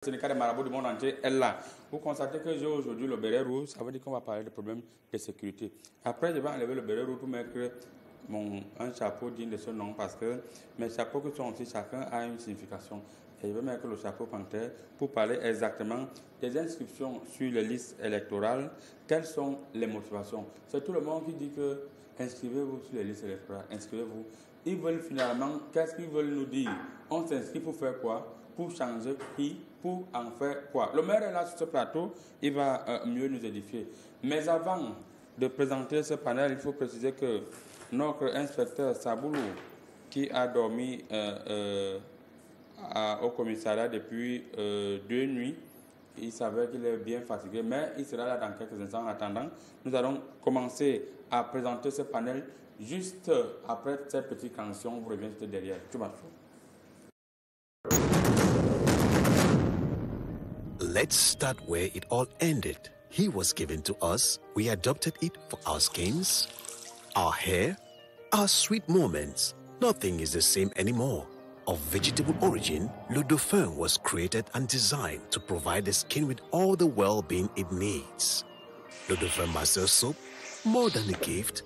Ce n'est qu'à des marabouts du monde entier, elle là. Vous constatez que j'ai aujourd'hui le béret rouge, ça veut dire qu'on va parler de problèmes de sécurité. Après, je vais enlever le béret rouge pour mettre un chapeau digne de ce nom parce que mes chapeaux qui sont aussi, chacun a une signification. Et je vais mettre le chapeau panthère pour parler exactement des inscriptions sur les listes électorales. Quelles sont les motivations? C'est tout le monde qui dit que inscrivez-vous sur les listes électorales, inscrivez-vous. Ils veulent finalement, qu'est-ce qu'ils veulent nous dire? On s'inscrit pour faire quoi? Pour changer qui? Pour en faire quoi? Le maire est là sur ce plateau, il va mieux nous édifier. Mais avant de présenter ce panel, il faut préciser que notre inspecteur Saboulou, qui a dormi au commissariat depuis 2 nuits, il savait qu'il est bien fatigué, mais il sera là dans quelques instants. En attendant, nous allons commencer à présenter ce panel juste après cette petite cantion. Vous revenez juste derrière. Tu m'as fait. Let's start where it all ended. He was given to us. We adopted it for our skins, our hair, our sweet moments. Nothing is the same anymore. Of vegetable origin, Le Dauphin was created and designed to provide the skin with all the well-being it needs. Le Dauphin Master Soap, more than a gift,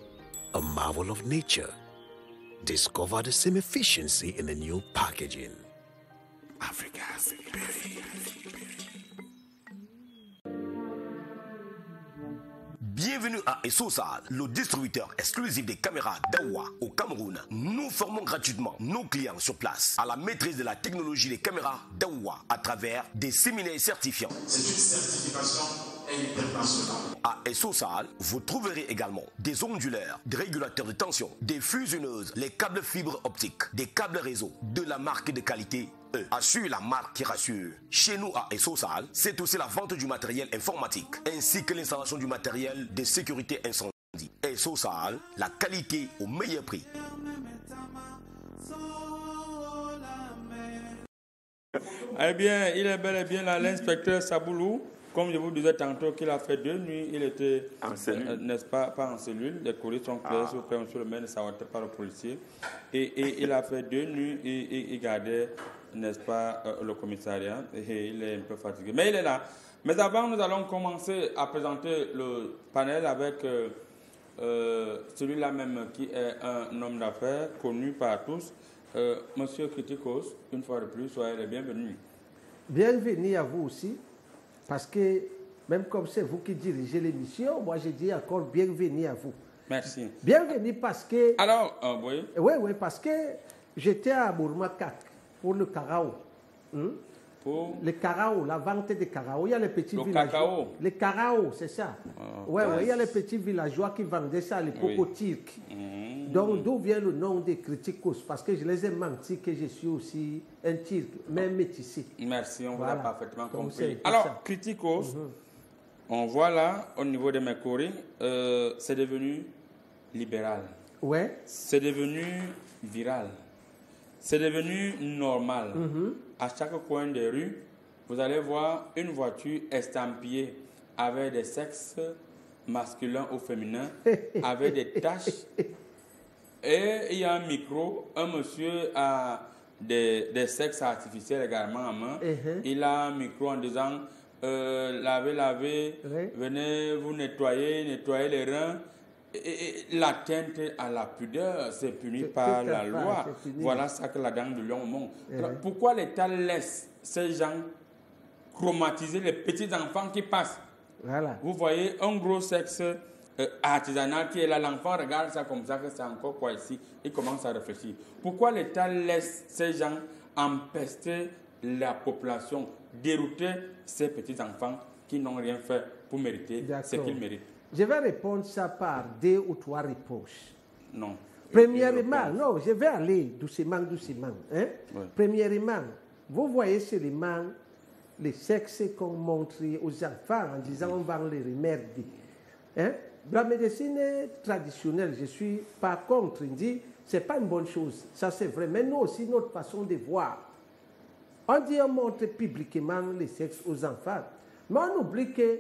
a marvel of nature. Discover the same efficiency in the new packaging. Africa's beauty. Bienvenue à Essosal, le distributeur exclusif des caméras Dawa au Cameroun. Nous formons gratuitement nos clients sur place à la maîtrise de la technologie des caméras Dawa à travers des séminaires certifiants. C'est une certification internationale. À Essosal, vous trouverez également des onduleurs, des régulateurs de tension, des fusionneuses, les câbles fibres optiques, des câbles réseau de la marque de qualité assure la marque qui rassure. Chez nous à Essosal, c'est aussi la vente du matériel informatique ainsi que l'installation du matériel de sécurité incendie. Essosal, la qualité au meilleur prix. Eh bien, il est bel et bien là, l'inspecteur Saboulou. Comme je vous disais tantôt qu'il a fait 2 nuits, il était, n'est-ce pas en cellule. Les courriers sont clairs, sur le maire ne s'arrêtait pas le policier. Et il a fait 2 nuits, il gardait, n'est-ce pas, le commissariat. Et il est un peu fatigué. Mais il est là. Mais avant, nous allons commencer à présenter le panel avec celui-là même qui est un homme d'affaires connu par tous. Monsieur Criticos, une fois de plus, soyez les bienvenus. Bienvenue à vous aussi. Parce que même comme c'est vous qui dirigez l'émission, moi je dis encore bienvenue à vous. Merci. Bienvenue parce que... Alors, oui. Oui, parce que j'étais à Bourmakak pour le carao. Pour le carao, la vente de carao. Il y a les petits villageois. Cacao. Le carao, c'est ça. Oui, il y a les petits villageois qui vendaient ça à l'époque au Turc. Donc, d'où vient le nom des Criticos? Parce que je les ai menti que je suis aussi un Turc, même métissé. Merci, on Voilà. vous a parfaitement Donc, compris. c'est Alors, ça. Criticos, on voit là, au niveau de mes courriers, c'est devenu libéral. Ouais. C'est devenu viral. C'est devenu normal. À chaque coin des rues, vous allez voir une voiture estampillée avec des sexes masculins ou féminins, avec des taches. Et il y a un micro, un monsieur a des sexes artificiels également en main. Il a un micro en disant lavez, venez vous nettoyer les reins. Et l'atteinte à la pudeur, c'est puni par la loi. Voilà ça que la dame de Lyon montre. Pourquoi l'État laisse ces gens chromatiser les petits enfants qui passent? Voilà. Vous voyez un gros sexe artisanal qui est là, l'enfant regarde ça comme ça, que c'est encore quoi ici, il commence à réfléchir. Pourquoi l'État laisse ces gens empester la population, dérouter ces petits enfants qui n'ont rien fait pour mériter ce qu'ils méritent? Je vais répondre ça par 2 ou 3 réponses. Non. Premièrement, non, je vais aller doucement. Hein? Oui. Premièrement, vous voyez seulement les sexes qu'on montre aux enfants en disant on va les remercier. Hein? La médecine traditionnelle, je suis pas contre. Il dit c'est pas une bonne chose. Ça c'est vrai. Mais nous aussi, notre façon de voir. On dit on montre publiquement les sexes aux enfants. Mais on oublie que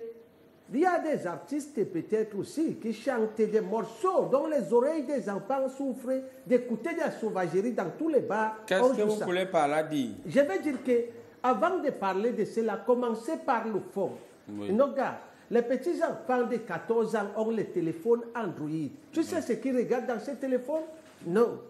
il y a des artistes peut-être aussi qui chantent des morceaux dont les oreilles des enfants souffrent d'écouter de la sauvagerie dans tous les bars. Qu'est-ce que vous voulez par là dire? Je veux dire que avant de parler de cela, commencez par le fond. Oui. Non, gars, les petits enfants de 14 ans ont les téléphones Android. Tu sais ce qu'ils regardent dans ces téléphones? Non.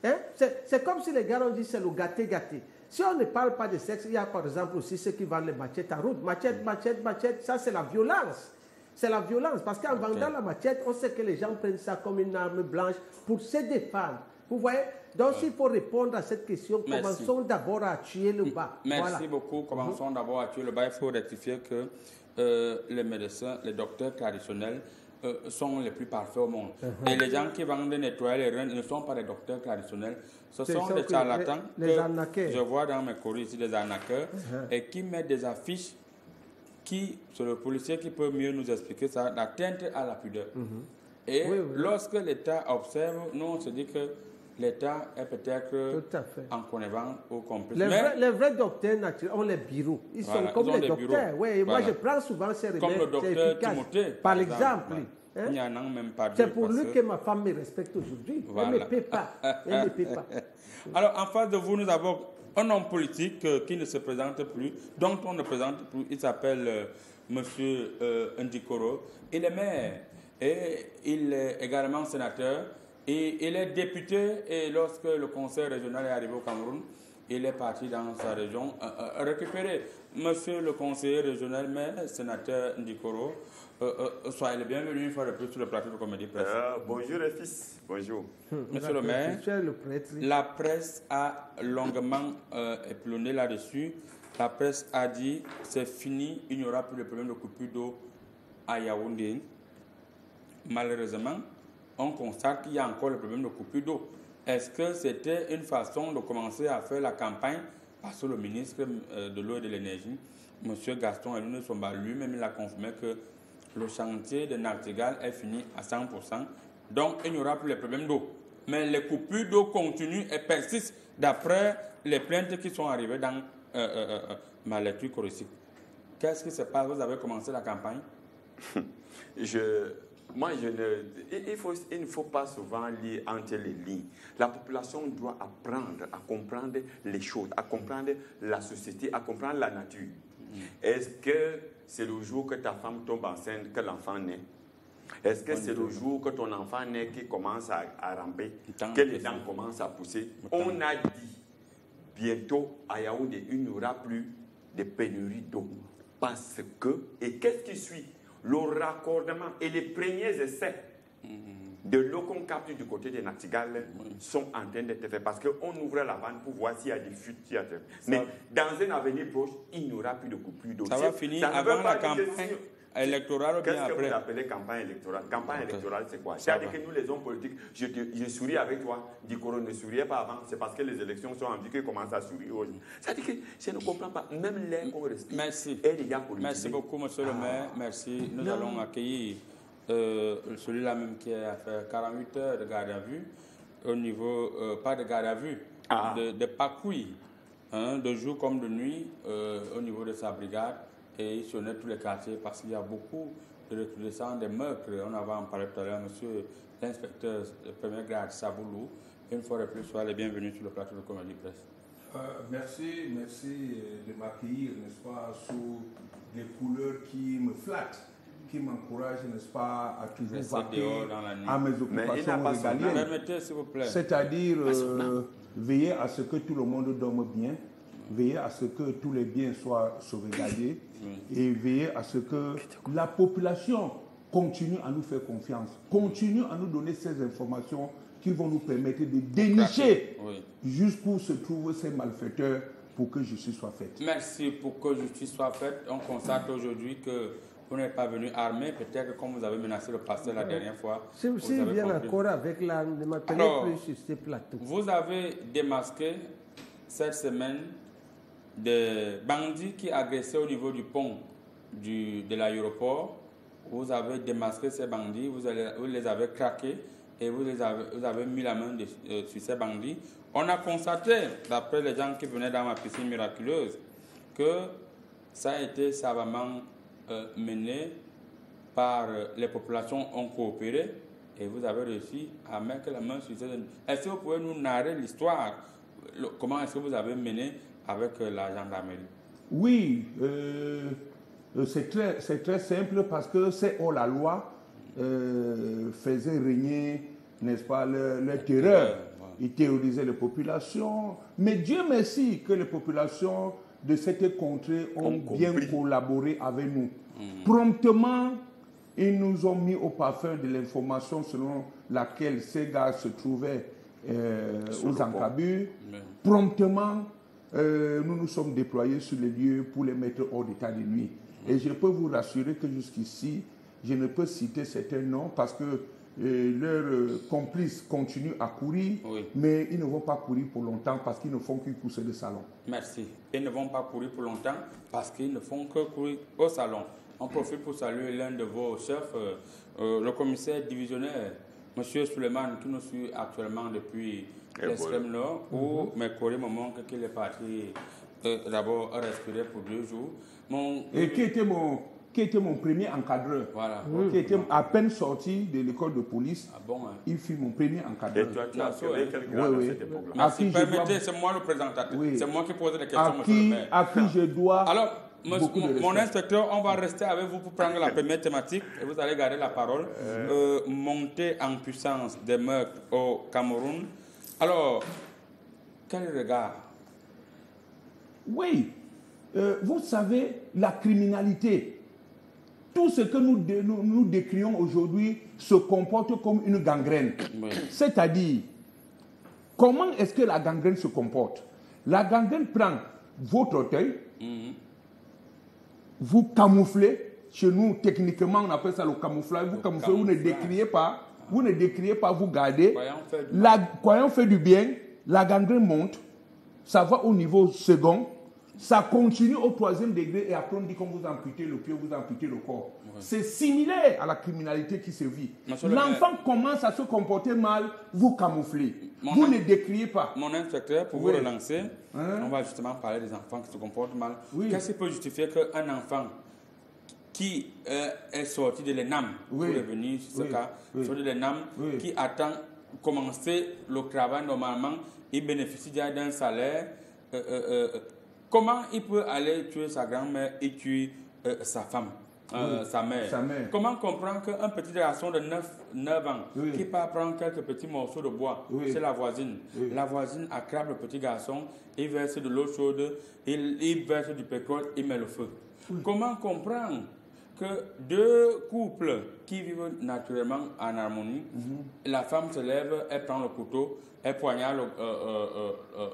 Hein? C'est comme si les gars ont dit c'est le gâté-gâté. Si on ne parle pas de sexe, il y a par exemple aussi ceux qui vendent les machettes en route. Machette, ça c'est la violence. C'est la violence parce qu'en vendant la machette, on sait que les gens prennent ça comme une arme blanche pour se défendre. Vous voyez? Donc s'il faut répondre à cette question, commençons d'abord à tuer le bas. Merci beaucoup. Commençons d'abord à tuer le bas. Il faut rectifier que les médecins, les docteurs traditionnels sont les plus parfaits au monde. Et les gens qui vendent nettoyer les reins ne sont pas des docteurs traditionnels. Ce sont des charlatans que je vois dans mes courriers ici, des arnaqueurs, et qui mettent des affiches qui, c'est le policier qui peut mieux nous expliquer ça, l'atteinte à la pudeur. Et lorsque l'État observe, nous on se dit que l'État est peut-être en connivence ou complice. Les vrais docteurs naturels ont les bureaux. Ils sont comme les docteurs. Oui, moi je prends souvent ces remèdes. Comme le docteur Timothée, par exemple. Il n'y en a même pas deux. C'est pour lui que ma femme me respecte aujourd'hui. Elle ne paie pas. Elle ne paie pas. Alors, en face de vous, nous avons un homme politique qui ne se présente plus, dont on ne présente plus. Il s'appelle Monsieur Ndikoro. Il est maire et il est également sénateur. Et il est député et lorsque le conseil régional est arrivé au Cameroun, il est parti dans sa région récupérer. Monsieur le conseiller régional, maire, sénateur Ndikoro, soyez le bienvenu une fois de plus sur le plateau de Comédie Presse. Bonjour les fils, bonjour. Monsieur le maire, la presse a longuement éplonné là-dessus. La presse a dit c'est fini, il n'y aura plus de problème de coupure d'eau à Yaoundé. Malheureusement, on constate qu'il y a encore le problème de coupure d'eau. Est-ce que c'était une façon de commencer à faire la campagne? Parce que le ministre de l'eau et de l'énergie, M. Gaston Eloune Somba, lui-même, il a confirmé que le chantier de Nachtigal est fini à 100%. Donc, il n'y aura plus de problème d'eau. Mais les coupures d'eau continuent et persistent d'après les plaintes qui sont arrivées dans ma lecture choristique. Qu'est-ce qui se passe? Vous avez commencé la campagne? Il ne faut pas souvent lire entre les lignes. La population doit apprendre à comprendre les choses, à comprendre la société, à comprendre la nature. Est-ce que c'est le jour que ta femme tombe enceinte que l'enfant naît? Est-ce que c'est le jour que ton enfant naît qui commence à ramper, que les dents commencent à pousser? On a dit bientôt à Yaoundé, il n'y aura plus de pénurie d'eau. Parce que, et qu'est-ce qui suit? Le raccordement et les premiers essais de l'eau qu'on capte du côté des Nachtigal sont en train d'être faits parce qu'on ouvre la vanne pour voir s'il y a des fuites. Mais dans un avenir proche, il n'y aura plus de coupure d'eau. Ça va finir avant la campagne électorale ou bien après? Qu'est-ce que vous appelez campagne électorale? Campagne électorale, c'est quoi? C'est-à-dire que nous, les hommes politiques, je souris avec toi. Ndikoro ne souriait pas avant. C'est parce que les élections sont en vue qu'il commence à sourire aujourd'hui. C'est-à-dire que je ne comprends pas. Même l'air qu'on respire. Merci. Merci beaucoup, monsieur le maire. Merci. Nous allons accueillir celui-là même qui a fait 48 heures de garde à vue. Au niveau, pas de garde à vue, de Pakoui, de jour comme de nuit, au niveau de sa brigade. Et il sonnait tous les quartiers parce qu'il y a beaucoup de recrudescence des meurtres. On avait en parlé tout à l'heure, monsieur l'inspecteur de premier grade Saboulou. Une fois de plus, soyez les bienvenus sur le plateau de Comédie Presse. Merci de m'accueillir, n'est-ce pas, sous des couleurs qui me flattent, qui m'encouragent, n'est-ce pas, à toujours vaquer à mes occupations régaliennes. Permettez, s'il vous plaît. C'est-à-dire veiller à ce que tout le monde dorme bien, veiller à ce que tous les biens soient sauvegardés et veiller à ce que la population continue à nous faire confiance, continue à nous donner ces informations qui vont nous permettre de dénicher jusqu'où se trouvent ces malfaiteurs pour que justice soit faite. Merci pour que justice soit faite. On constate aujourd'hui que vous n'êtes pas venu armé, peut-être que comme vous avez menacé le pasteur la dernière fois. Si bien d'accord avec la démarcation sur ce plateau. Vous avez démasqué cette semaine des bandits qui agressaient au niveau du pont de l'aéroport. Vous avez démasqué ces bandits, vous les avez craqués et vous avez mis la main sur ces bandits. On a constaté, d'après les gens qui venaient dans ma piscine miraculeuse, que ça a été savamment mené par les populations ont coopéré et vous avez réussi à mettre la main sur ces bandits. Est-ce que vous pouvez nous narrer l'histoire? Comment est-ce que vous avez mené avec la gendarmerie? Oui, c'est très simple parce que c'est la loi faisait régner, n'est-ce pas, la terreur. Ils terrorisaient les populations. Mais Dieu merci que les populations de cette contrée ont bien collaboré avec nous. Promptement, ils nous ont mis au parfum de l'information selon laquelle ces gars se trouvaient aux Ankabus. Promptement, nous nous sommes déployés sur les lieux pour les mettre hors d'état de nuit. Et je peux vous rassurer que jusqu'ici, je ne peux citer certains noms parce que leurs complices continuent à courir, mais ils ne vont pas courir pour longtemps parce qu'ils ne font que pousser le salon. Merci. Ils ne vont pas courir pour longtemps parce qu'ils ne font que courir au salon. On profite pour saluer l'un de vos chefs, le commissaire divisionnaire, M. Suleiman, qui nous suit actuellement depuis l'extrême nord, où mes collègues me montrent qu'il est parti d'abord respirer pour 2 jours. Et qui était mon premier encadreur, qui était à peine sorti de l'école de police. Il fut mon premier encadreur. Et toi, tu as fait quel grade à cette époque-là? Merci, permettez, c'est moi le présentateur. C'est moi qui pose les questions, monsieur le maire. À qui je dois... Alors, mon inspecteur, on va rester avec vous pour prendre la première thématique et vous allez garder la parole. Montée en puissance des meurtres au Cameroun. Alors, quel regard? Oui, vous savez, la criminalité, tout ce que nous décrions aujourd'hui se comporte comme une gangrène. C'est-à-dire, comment est-ce que la gangrène se comporte? La gangrène prend votre orteil, vous camouflez. Chez nous, techniquement, on appelle ça le camouflage. Vous camouflez, vous ne décriez pas. Vous ne décriez pas, vous gardez. Croyant fait du bien, la gangrène monte, ça va au niveau second, ça continue au 3e degré et après on dit qu'on vous amputez le pied, vous amputez le corps. C'est similaire à la criminalité qui se vit. L'enfant commence à se comporter mal, vous camouflez. Vous ne décriez pas. Mon inspecteur, pour vous relancer, on va justement parler des enfants qui se comportent mal. Qu'est-ce qui peut justifier qu'un enfant qui est sorti de l'ENAM, pour revenir sur ce cas, sorti de l'ENAM, qui attend commencer le travail normalement, il bénéficie déjà d'un salaire, comment il peut aller tuer sa grand-mère et tuer sa femme, sa mère? Comment comprendre qu'un petit garçon de 9 ans qui part prendre quelques petits morceaux de bois chez la voisine, la voisine accable le petit garçon, il verse de l'eau chaude, il verse du pétrole, il met le feu. Comment comprendre que 2 couples qui vivent naturellement en harmonie, la femme se lève, elle prend le couteau, elle poignarde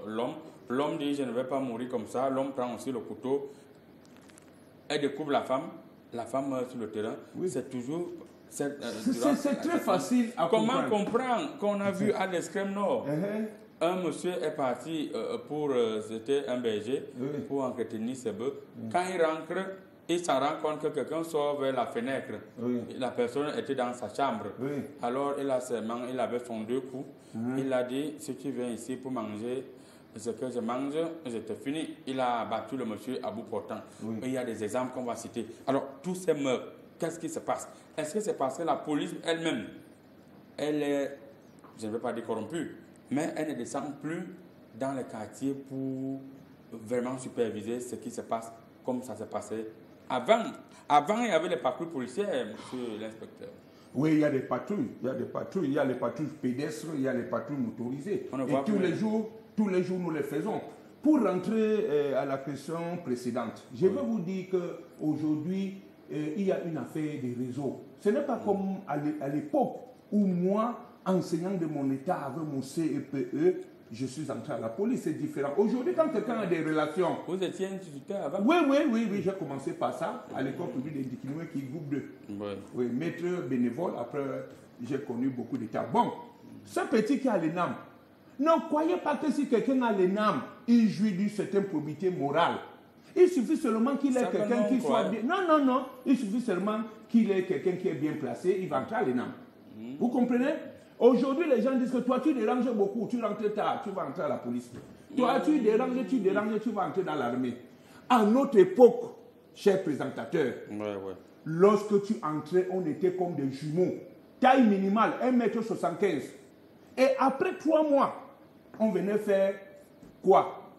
l'homme, l'homme dit je ne vais pas mourir comme ça, l'homme prend aussi le couteau, elle découvre la femme meurt sur le terrain, c'est toujours... C'est très facile à comprendre. Comment comprendre qu'on a vu à l'extrême nord, un monsieur est parti pour, c'était un berger, pour entretenir ses bœufs, quand il rentre, il s'en rend compte que quelqu'un sort vers la fenêtre. La personne était dans sa chambre. Alors il avait son 2 coups. Il a dit, si tu viens ici pour manger ce que je mange, j'étais fini. Il a battu le monsieur à bout portant. Il y a des exemples qu'on va citer. Alors, tous ces meurtres, qu'est-ce qui se passe? Est-ce que c'est parce que la police elle-même, elle est, je ne veux pas dire corrompue, mais elle ne descend plus dans les quartiers pour vraiment superviser ce qui se passe comme ça s'est passé avant, il y avait les patrouilles policières, monsieur l'inspecteur. Oui, il y a des patrouilles. Il y a les patrouilles pédestres, il y a les patrouilles motorisées. Et tous les jours, nous les faisons. Pour rentrer à la question précédente, je veux vous dire qu'aujourd'hui, il y a une affaire des réseaux. Ce n'est pas comme à l'époque où moi, enseignant de mon état avec mon CEPE, je suis entré à la police, c'est différent. Aujourd'hui, quand quelqu'un a des relations... Vous étiez instituteur avant? Oui, j'ai commencé par ça, à l'école publique des Dikinoué qui groupe 2. Oui, maître bénévole, après j'ai connu beaucoup d'états. Bon, ce petit qui a l'ENAM, ne croyez pas que si quelqu'un a l'ENAM, il jouit d'une certaine probité morale. Il suffit seulement qu'il ait quelqu'un qui soit bien... Non, il suffit seulement qu'il ait quelqu'un qui est bien placé, il va entrer à l'ENAM. Vous comprenez? Aujourd'hui, les gens disent que toi, tu déranges beaucoup, tu rentres tard, tu vas entrer à la police. Toi, tu déranges, tu vas entrer dans l'armée. À notre époque, cher présentateur, lorsque tu entrais, on était comme des jumeaux. Taille minimale, 1,75 m. Et après 3 mois, on venait faire quoi?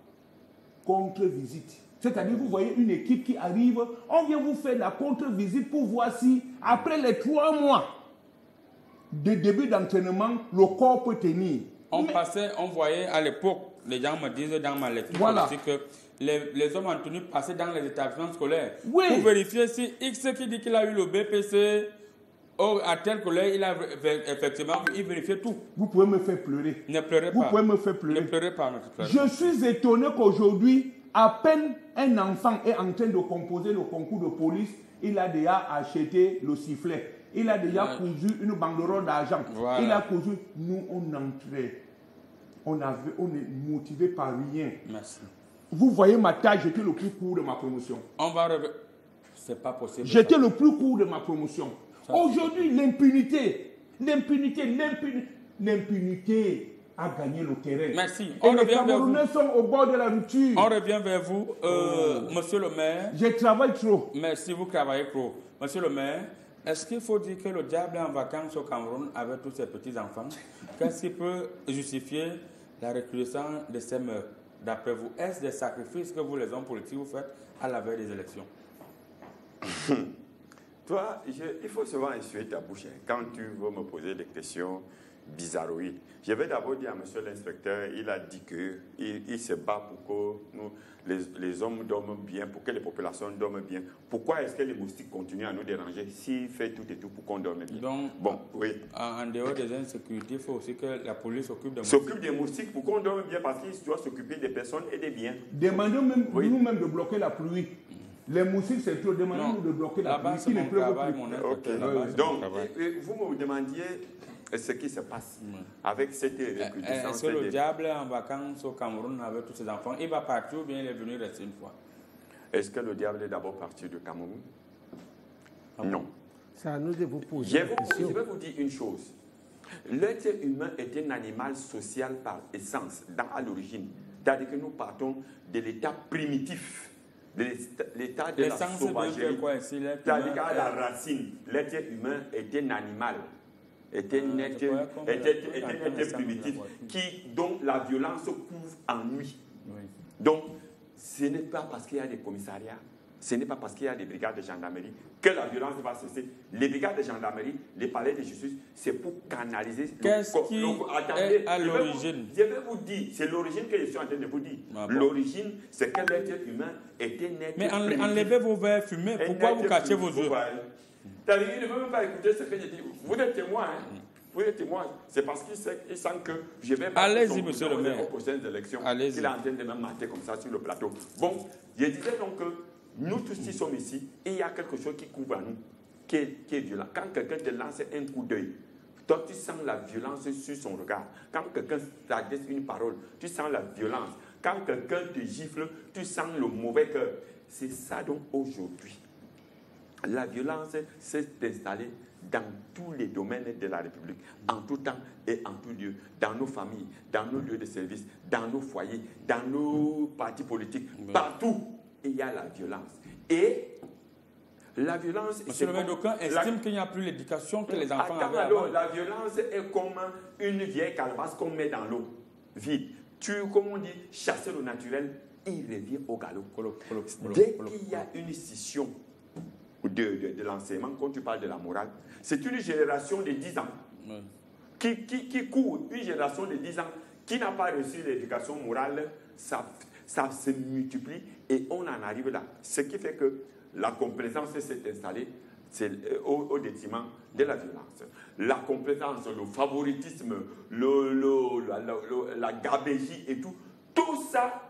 contre-visite. C'est-à-dire, vous voyez une équipe qui arrive, on vient vous faire la contre-visite pour voir si, après les 3 mois de début d'entraînement, le corps peut tenir. On voyait à l'époque, les gens me disaient dans ma lecture aussi que les hommes en tenue passaient dans les établissements scolaires pour vérifier si X qui dit qu'il a eu le BPC à tel collège, il a effectivement, il vérifiait tout. Vous pouvez me faire pleurer. Ne pleurez pas. Vous pouvez me faire pleurer. Ne pleurez pas. Je suis étonné qu'aujourd'hui, à peine un enfant est en train de composer le concours de police, il a déjà acheté le sifflet. Il a déjà cousu une banderole d'argent. Voilà. Il a cousu. Nous, on entrait. On est motivé par rien. Merci. Vous voyez ma taille, j'étais le plus court de ma promotion. C'est pas possible. J'étais le plus court de ma promotion. Aujourd'hui, l'impunité a gagné le terrain. Merci. Et les Camerounais sont au bord de la rupture. On revient vers vous, monsieur le maire. Je travaille trop. Merci, vous travaillez trop. Monsieur le maire, est-ce qu'il faut dire que le diable est en vacances au Cameroun avec tous ses petits-enfants? Qu'est-ce qui peut justifier la recrudescence de ces meurtres? D'après vous, est-ce des sacrifices que vous, les hommes politiques, vous faites à la veille des élections? Toi, il faut souvent essuyer ta bouche quand tu veux me poser des questions bizarroïdes. Je vais d'abord dire à monsieur l'inspecteur, il a dit qu'il se bat pour que nous, les hommes dorment bien, pour que les populations dorment bien. Pourquoi est-ce que les moustiques continuent à nous déranger s'il fait tout et tout pour qu'on dorme bien? Donc, bon, oui. En dehors des insécurités, il faut aussi que la police s'occupe des moustiques. S'occupe des moustiques pour qu'on dorme bien parce qu'il doit s'occuper des personnes et des biens. Demandons même, nous-mêmes de bloquer la pluie. Les moustiques, c'est trop. Demandons-nous de bloquer la pluie. C'est mon travail, mon inspecteur. Donc, vous me demandiez ce qui se passe avec cette recrudescence. Est-ce que le diable est en vacances au Cameroun avec tous ses enfants? Il va partir ou bien il est venu rester une fois? Est-ce que le diable est d'abord parti du Cameroun? Non. Ça nous de vous poser une question. Je vais vous dire une chose. L'être humain est un animal social par essence, à l'origine. C'est-à-dire que nous partons de l'état primitif, de l'état de la sauvagerie. C'est-à-dire qu'à la racine, l'être humain est un animal. Est un être primitif dont la violence couvre en lui. Oui. Donc, ce n'est pas parce qu'il y a des commissariats, ce n'est pas parce qu'il y a des brigades de gendarmerie que la violence va cesser. Les brigades de gendarmerie, les palais de justice, c'est pour canaliser. Qu'est-ce qui est à l'origine? Je vais vous dire, c'est l'origine que je suis en train de vous dire. L'origine, c'est que l'être humain est un être primitif. Mais enlevez vos verres fumés, pourquoi vous cachez vos yeux? Il ne veut même pas écouter ce que je dis. Vous êtes témoin, hein? Vous êtes témoin. C'est parce qu'il sent que je vais pas monsieur le maire. aux prochaines élections qu'il est en train de me mater comme ça sur le plateau. Bon, je disais donc que nous tous qui sommes ici, il y a quelque chose qui couvre à nous, qui est violent. Quand quelqu'un te lance un coup d'œil, toi tu sens la violence sur son regard. Quand quelqu'un t'adresse une parole, tu sens la violence. Quand quelqu'un te gifle, tu sens le mauvais cœur. C'est ça donc aujourd'hui. La violence s'est installée dans tous les domaines de la République, en tout temps et en tout lieu, dans nos familles, dans nos lieux de service, dans nos foyers, dans nos partis politiques, partout, il y a la violence. Et la violence... Monsieur le maire, d'aucuns estiment qu'il n'y a plus l'éducation que les enfants avaient avant. La violence est comme une vieille calebasse qu'on met dans l'eau vide. Comme on dit, chasser le naturel, il revient au galop. Dès qu'il y a une scission de l'enseignement, quand tu parles de la morale, c'est une génération de 10 ans qui court, une génération de 10 ans qui n'a pas reçu l'éducation morale, ça se multiplie et on en arrive là. Ce qui fait que la complaisance s'est installée au détriment de la violence. La complaisance, le favoritisme, la gabégie et tout ça.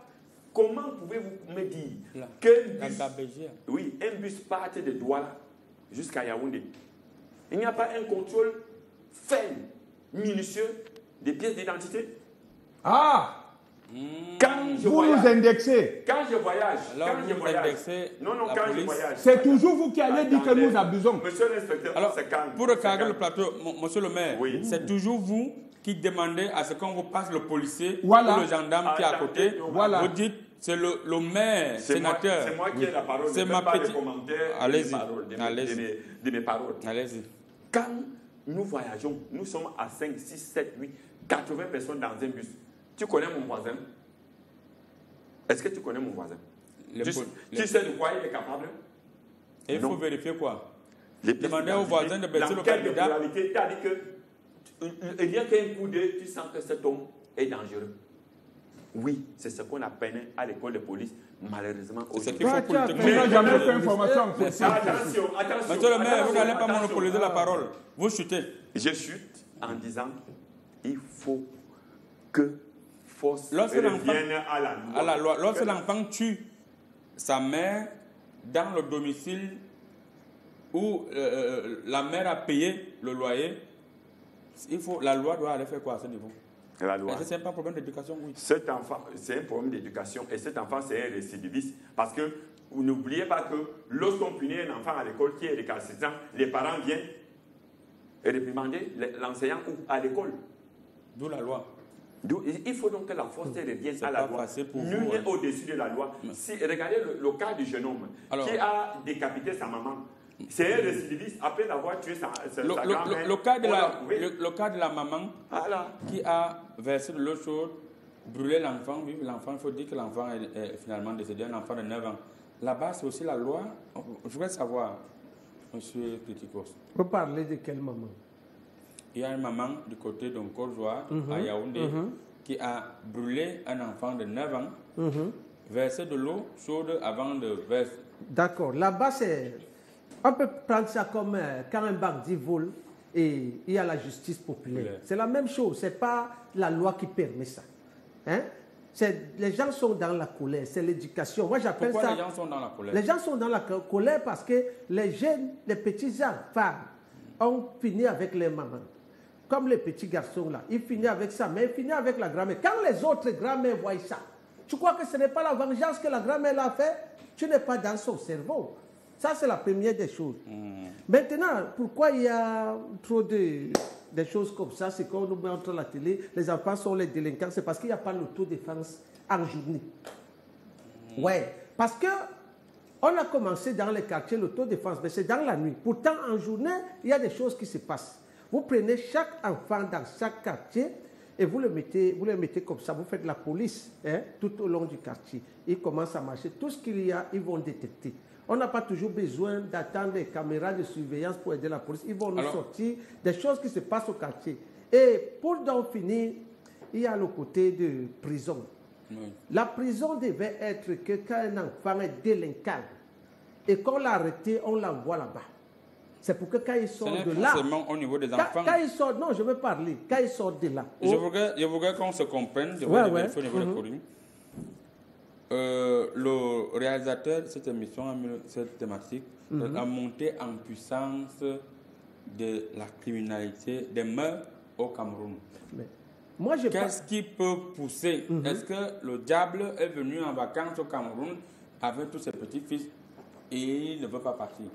Comment pouvez-vous me dire qu'un bus parte de Douala jusqu'à Yaoundé? Il n'y a pas un contrôle ferme, minutieux des pièces d'identité? Ah! Quand je vous voyage, nous indexez. Quand je voyage, c'est toujours vous qui allez dire que nous abusons. Monsieur l'inspecteur, alors, pour recadrer le plateau, monsieur le maire, c'est toujours vous qui demandez à ce qu'on vous passe le policier ou le gendarme qui est à côté. Vous dites, c'est le maire, sénateur. C'est moi qui ai la parole. C'est ma petite... commentaire de mes paroles. Allez-y. Quand nous voyageons, nous sommes à 5, 6, 7, 8, 80 personnes dans un bus. Tu connais mon voisin? Est-ce que tu connais mon voisin? Les Tu sais de quoi il est capable? Et il Non. faut vérifier quoi? Les pièces Demandez aux voisins de baisser le l'enquête de candidat. pluralité t'a dit que rien qu'un coup d'œil, tu sens que cet homme est dangereux. Oui, c'est ce qu'on appelle à l'école de police, malheureusement. C'est ce aujourd'hui. qu'il faut Toi, tu as politiquement. Mais il n'a fait- jamais fait information. c'est ça. Attention. Monsieur le maire, vous n'allez pas attention. monopoliser la parole. Vous chutez. Je chute en disant il faut que force Lorsque l'enfant- revienne à la loi. À la loi. Lorsque l'enfant tue sa mère dans le domicile où la mère a payé le loyer, la loi doit aller faire quoi à ce niveau? La loi. Est-ce que c'est pas un problème d'éducation? Oui. Cet enfant, c'est un problème d'éducation et cet enfant, c'est un récidiviste. Parce que vous n'oubliez pas que lorsqu'on punit un enfant à l'école qui est récalcitrant, les parents viennent réprimander l'enseignant ou à l'école. D'où la loi. Il faut donc que la force revienne C'est à la pas loi. facile pour Nul vous, n'est hein. au-dessus de la loi. Si, regardez le cas du jeune homme Alors- qui a décapité sa maman. C'est un récidiviste après avoir tué sa grand-mère. Le cas de Oui. le cas de la maman Voilà. qui a versé de l'eau chaude, brûlé l'enfant, oui, l'enfant, il faut dire que l'enfant est finalement décédé, un enfant de 9 ans. Là-bas, c'est aussi la loi. Je voudrais savoir, monsieur Criticos, Vous parlez de quelle maman? il y a une maman du côté d'un Côte-d'Ivoire, à Yaoundé, qui a brûlé un enfant de 9 ans, versé de l'eau chaude avant de verser. D'accord. Là-bas, c'est... On peut prendre ça comme quand un bandit vole et il y a la justice populaire. Ouais. C'est la même chose. Ce n'est pas la loi qui permet ça. Hein? Les gens sont dans la colère. C'est l'éducation. Moi, j'appelle Pourquoi ça... les gens sont dans la colère? Les gens sont dans la colère parce que les jeunes, les petits enfants ont fini avec les mamans. Comme les petits garçons là. Ils finissent avec sa mère, ils finissent avec la grand-mère. Quand les autres grand-mères voient ça, tu crois que ce n'est pas la vengeance que la grand-mère a fait? Tu n'es pas dans son cerveau. Ça, c'est la première des choses. Maintenant, pourquoi il y a trop des choses comme ça? C'est qu'on nous montre à la télé, les enfants sont les délinquants. C'est parce qu'il n'y a pas l'autodéfense en journée. Ouais, parce que on a commencé dans les quartiers l'autodéfense, mais c'est dans la nuit. Pourtant, en journée, il y a des choses qui se passent. Vous prenez chaque enfant dans chaque quartier et vous le mettez comme ça. Vous faites la police tout au long du quartier. Ils commencent à marcher. Tout ce qu'il y a, ils vont détecter. On n'a pas toujours besoin d'attendre des caméras de surveillance pour aider la police. Ils vont nous sortir des choses qui se passent au quartier. Et pour donc finir, il y a le côté de prison. Oui. La prison devait être que quand un enfant est délinquant et qu'on l'a arrêté, on l'envoie là-bas. C'est pour que quand il sort Ce de n'est là... pas seulement au niveau des enfants. Quand il sort... Non, je veux parler. Quand il sort de là... Je voudrais qu'on se comprenne. Je Ouais, vais ouais. vérifier au niveau de Corinne. Le réalisateur de cette émission, cette thématique, la montée en puissance de la criminalité, des meurtres au Cameroun. Mais moi, je Qu'est-ce qui peut pousser? Est-ce que le diable est venu en vacances au Cameroun avec tous ses petits-fils et il ne veut pas partir?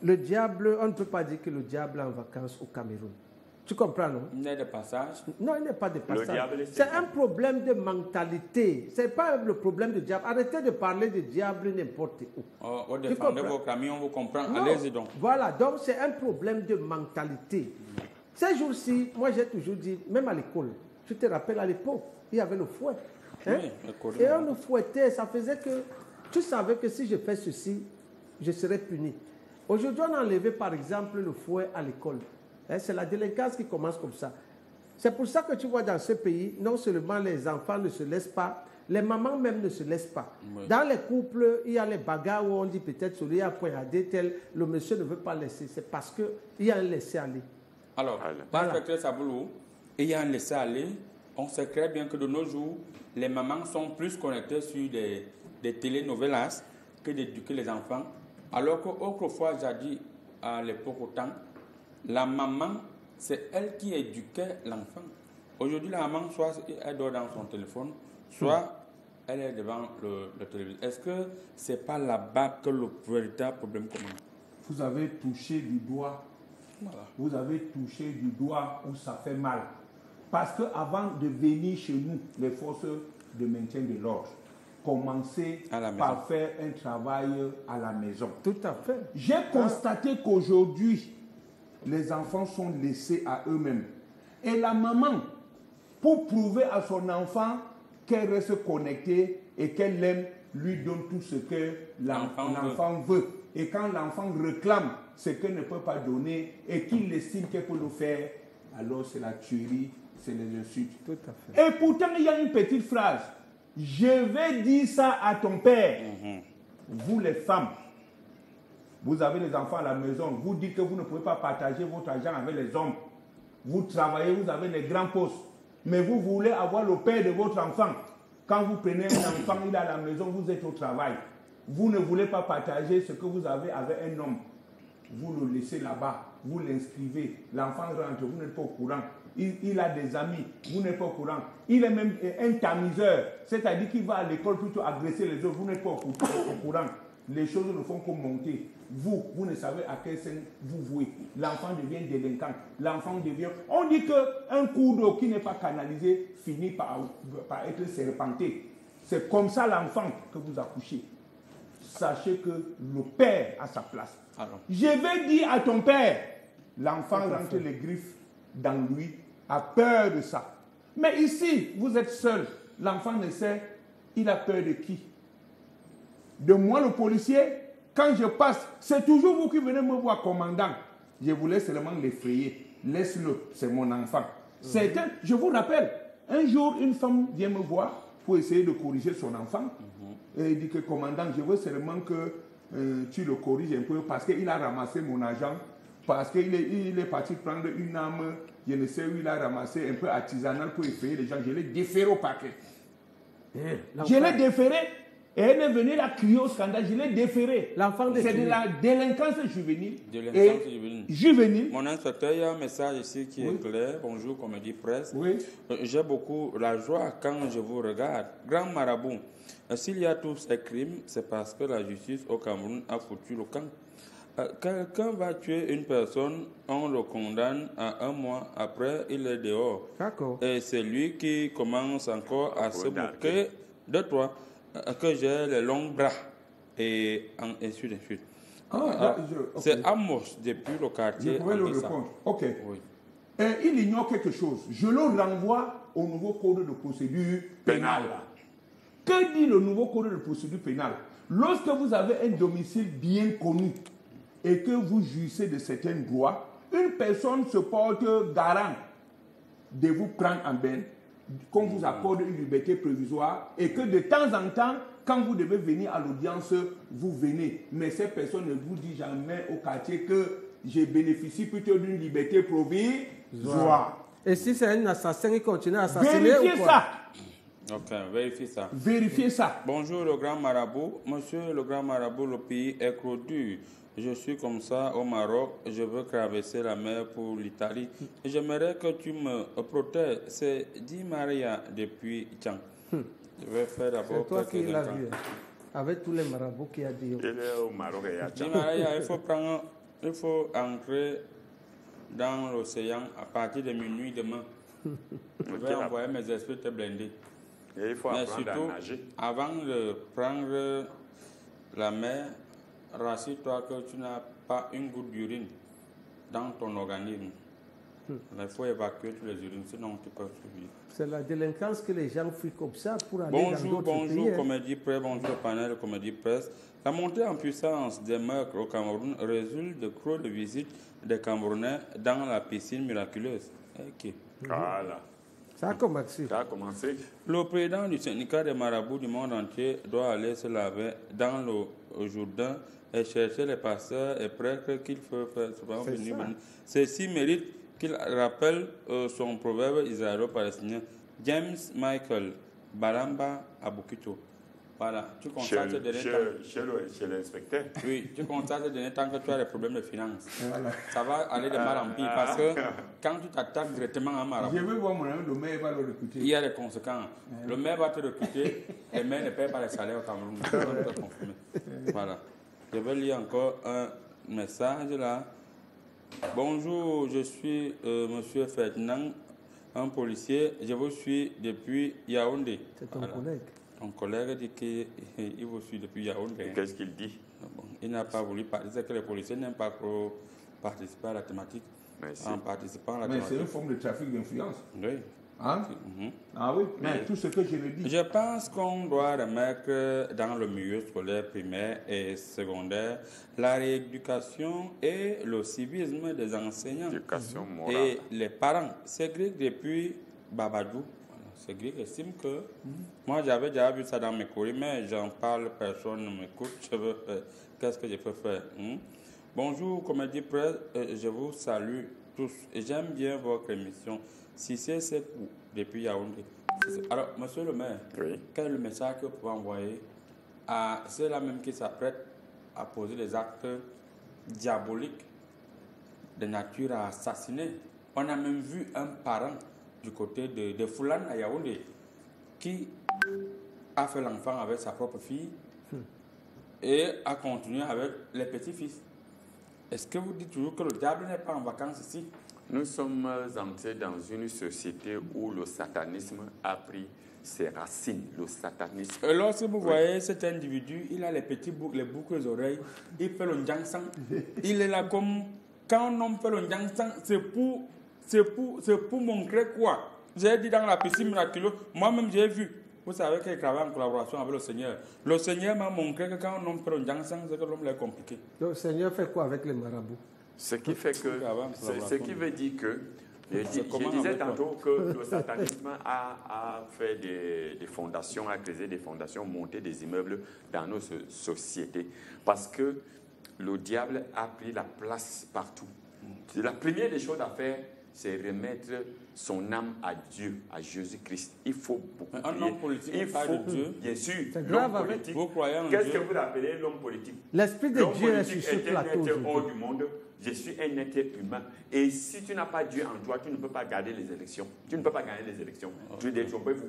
Le diable, on ne peut pas dire que le diable est en vacances au Cameroun. Tu comprends, non? Il y a des passages. Non, il n'est pas de passage. diable, C'est un problème de mentalité. Ce n'est pas le problème du diable. Arrêtez de parler de diable n'importe où. Vous défendez comprends? vos camions, on vous comprend. Non. Allez-y donc. Voilà, donc c'est un problème de mentalité. Ces jours-ci, moi j'ai toujours dit, même à l'école, tu te rappelles à l'époque, il y avait le fouet. Hein? Oui, le cordon. Et on nous fouettait, ça faisait que tu savais que si je fais ceci, je serai puni. Aujourd'hui, on a enlevé par exemple le fouet à l'école. Hein, c'est la délinquance qui commence comme ça. C'est pour ça que tu vois dans ce pays, non seulement les enfants ne se laissent pas, les mamans même ne se laissent pas. Oui. Dans les couples, il y a les bagarres où on dit peut-être celui a poignardé tel, le monsieur ne veut pas laisser. C'est parce qu'il y a un laisser-aller. Alors, Voilà. l'inspecteur Saboulou, il y a un laisser-aller. On sait très bien que de nos jours, les mamans sont plus connectées sur des télénovelas que d'éduquer les enfants. Alors qu'autrefois, jadis, à l'époque autant, la maman, c'est elle qui éduquait l'enfant. Aujourd'hui, la maman, soit elle dort dans son téléphone, soit elle est devant le téléviseur. Est-ce que ce n'est pas là-bas que le véritable problème commence? Vous avez touché du doigt. Voilà. Vous avez touché du doigt où ça fait mal. Parce qu'avant de venir chez nous, les forces de maintien de l'ordre, commencez À la maison. par faire un travail à la maison. Tout à fait. J'ai constaté qu'aujourd'hui, les enfants sont laissés à eux-mêmes. Et la maman, pour prouver à son enfant qu'elle reste connectée, et qu'elle l'aime, lui donne tout ce que L'enfant l'enfant veut. Et quand l'enfant réclame ce qu'elle ne peut pas donner et qu'il estime qu'elle peut le faire, alors c'est la tuerie, c'est les insultes. Tout à fait. Et pourtant, il y a une petite phrase. Je vais dire ça à ton père. Vous les femmes, vous avez les enfants à la maison, vous dites que vous ne pouvez pas partager votre argent avec les hommes. Vous travaillez, vous avez les grands postes. Mais vous voulez avoir le père de votre enfant. Quand vous prenez un enfant, il est à la maison, vous êtes au travail. Vous ne voulez pas partager ce que vous avez avec un homme. Vous le laissez là-bas, vous l'inscrivez. L'enfant rentre, vous n'êtes pas au courant. Il a des amis, vous n'êtes pas au courant. Il est même un tamiseur, c'est-à-dire qu'il va à l'école plutôt agresser les autres, vous n'êtes pas au courant. Les choses ne font que monter. Vous ne savez à quel scène vous vouez. L'enfant devient délinquant. L'enfant devient... On dit qu'un cours d'eau qui n'est pas canalisé finit par être serpenté. C'est comme ça l'enfant que vous accouchez. Sachez que le père a sa place. Alors. Je vais dire à ton père, l'enfant rentre les griffes dans lui, a peur de ça. Mais ici, vous êtes seul. L'enfant ne sait, il a peur de qui? De moi, le policier. Quand je passe, c'est toujours vous qui venez me voir, commandant. Je voulais seulement l'effrayer. Laisse-le, c'est mon enfant. Je vous rappelle, un jour, une femme vient me voir pour essayer de corriger son enfant. Et il dit que, commandant, je veux seulement que tu le corriges un peu parce qu'il a ramassé mon argent, parce qu'il est parti prendre une arme, je ne sais où il a ramassé, un peu artisanal pour effrayer les gens. Je l'ai déféré au parquet. Je l'ai déféré. Et elle est venue la crier au scandale, je l'ai déféré. C'est de la délinquance juvénile. Juvénile. Mon inspecteur, il y a un message ici qui est clair. Bonjour, Comédie Presse. Oui. J'ai beaucoup la joie quand je vous regarde. Grand marabout, s'il y a tous ces crimes, c'est parce que la justice au Cameroun a foutu le camp. Quelqu'un va tuer une personne, on le condamne à 1 mois, après il est dehors. D'accord. Et c'est lui qui commence encore à se moquer de toi. Que j'ai les longs bras et ainsi de suite. C'est Amos depuis le quartier. Je pouvais le répondre. Ok. Oui. Il ignore quelque chose. Je le renvoie au nouveau code de procédure pénale. Que dit le nouveau code de procédure pénale? Lorsque vous avez un domicile bien connu et que vous jouissez de certains droits, une personne se porte garant de vous prendre en bain, qu'on vous accorde une liberté provisoire et que de temps en temps, quand vous devez venir à l'audience, vous venez. Mais cette personne ne vous dit jamais au quartier que je bénéficie plutôt d'une liberté provisoire. Et si c'est un assassin qui continue à assassiner Vérifiez ou quoi? ça. Ok, vérifiez ça. Vérifiez ça. Bonjour le grand marabout. Monsieur le grand marabout, le pays est trop dur. Je suis comme ça au Maroc, je veux traverser la mer pour l'Italie. J'aimerais que tu me protèges. C'est Di Maria depuis Tchang. Je vais faire d'abord C'est toi qui quelques l'as instants. vu, avec tous les marabouts qui a dit. Il est au Maroc et à Di Tchad. Maria, il faut entrer dans l'océan à partir de minuit demain. Je vais envoyer mes esprits te blinder. Et il faut Mais apprendre surtout, à nager. avant de prendre la mer, rassure-toi que tu n'as pas une goutte d'urine dans ton organisme. Il faut évacuer tous les urines, sinon tu peux survivre. C'est la délinquance que les gens fuient comme ça pour aller dans d'autres pays. Bonjour, Comédie Presse, bonjour, panel de Comédie Presse. La montée en puissance des meurtres au Cameroun résulte de trop de visites des Camerounais dans la piscine miraculeuse. Ok. Voilà. Ça a commencé. Ça a commencé. Le président du syndicat des marabouts du monde entier doit aller se laver dans le Jourdain et chercher les pasteurs et prêtres qu'il faut faire souvent venir. Ceci mérite qu'il rappelle son proverbe israélo-palestinien. James Michael Baramba Abukito. Voilà, tu constates ces derniers temps. Chez l'inspecteur. Oui, tu constates ces derniers temps que tu as des problèmes de finances. Voilà. Ça va aller de mal en pire parce que quand tu t'attaques directement à un marabout, Je vais voir mon ami, le maire va le recruter. il y a des conséquences. Le maire va te recruter, les maires ne payent pas les salaires au Cameroun. Je vais te confirmer. Voilà. Je vais lire encore un message là. Bonjour, je suis Monsieur Ferdinand, un policier. Je vous suis depuis Yaoundé. C'est ton collègue. Ton collègue dit qu'il vous suit depuis Yaoundé. Qu'est-ce qu'il dit? Bon, il n'a pas voulu participer. C'est que les policiers n'aiment pas trop participer à la thématique. Merci. En participant à la Mais c'est thématique. une forme de trafic d'influence. Oui. Hein? Ah oui, mais tout ce que je le dis. Je pense qu'on doit remettre dans le milieu scolaire primaire et secondaire la rééducation et le civisme des enseignants Éducation morale. et les parents. Cédric, depuis Babadou, Cédric estime que moi j'avais déjà vu ça dans mes courriers, mais j'en parle, personne ne m'écoute. Je veux faire. Qu'est-ce que je peux faire? Bonjour, Comédie Presse, je vous salue tous et j'aime bien votre émission. Si c'est depuis Yaoundé. Alors, monsieur le maire, Oui. quel est le message que vous pouvez envoyer à ceux-là même qui s'apprêtent à poser des actes diaboliques de nature à assassiner? On a même vu un parent du côté de Foulane à Yaoundé qui a fait l'enfant avec sa propre fille et a continué avec les petits-fils. Est-ce que vous dites toujours que le diable n'est pas en vacances ici? Nous sommes entrés dans une société où le satanisme a pris ses racines. Le satanisme. Et lorsque vous voyez cet individu, il a les petits boucles, les boucles aux oreilles, il fait le njangsang. Il est là comme quand un homme fait le njangsang, c'est pour montrer quoi? J'ai dit dans la piscine miraculeuse, moi-même j'ai vu. Vous savez qu'il travaille en collaboration avec le Seigneur. Le Seigneur m'a montré que quand un homme fait le njangsang, c'est que l'homme est compliqué. Donc, le Seigneur fait quoi avec les marabouts? Ce qui fait que, ce qui veut dire que, je disais tantôt que le satanisme a fait des fondations, a créé des fondations, monté des immeubles dans nos sociétés. Parce que le diable a pris la place partout. La première des choses à faire, c'est remettre son âme à Dieu, à Jésus-Christ. Il faut beaucoup prier. Un homme politique, il faut de Dieu. Bien sûr, C'est grave l'homme avec politique. vous croyez en Qu'est-ce Dieu? que vous appelez l'homme politique? L'esprit de L'homme Dieu est politique sur ce est un plateau. être hors aujourd'hui. du monde. Je suis un être humain. Et si tu n'as pas Dieu en toi, tu ne peux pas garder les élections. Tu ne peux pas gagner les élections. Tu es détrompé, vous.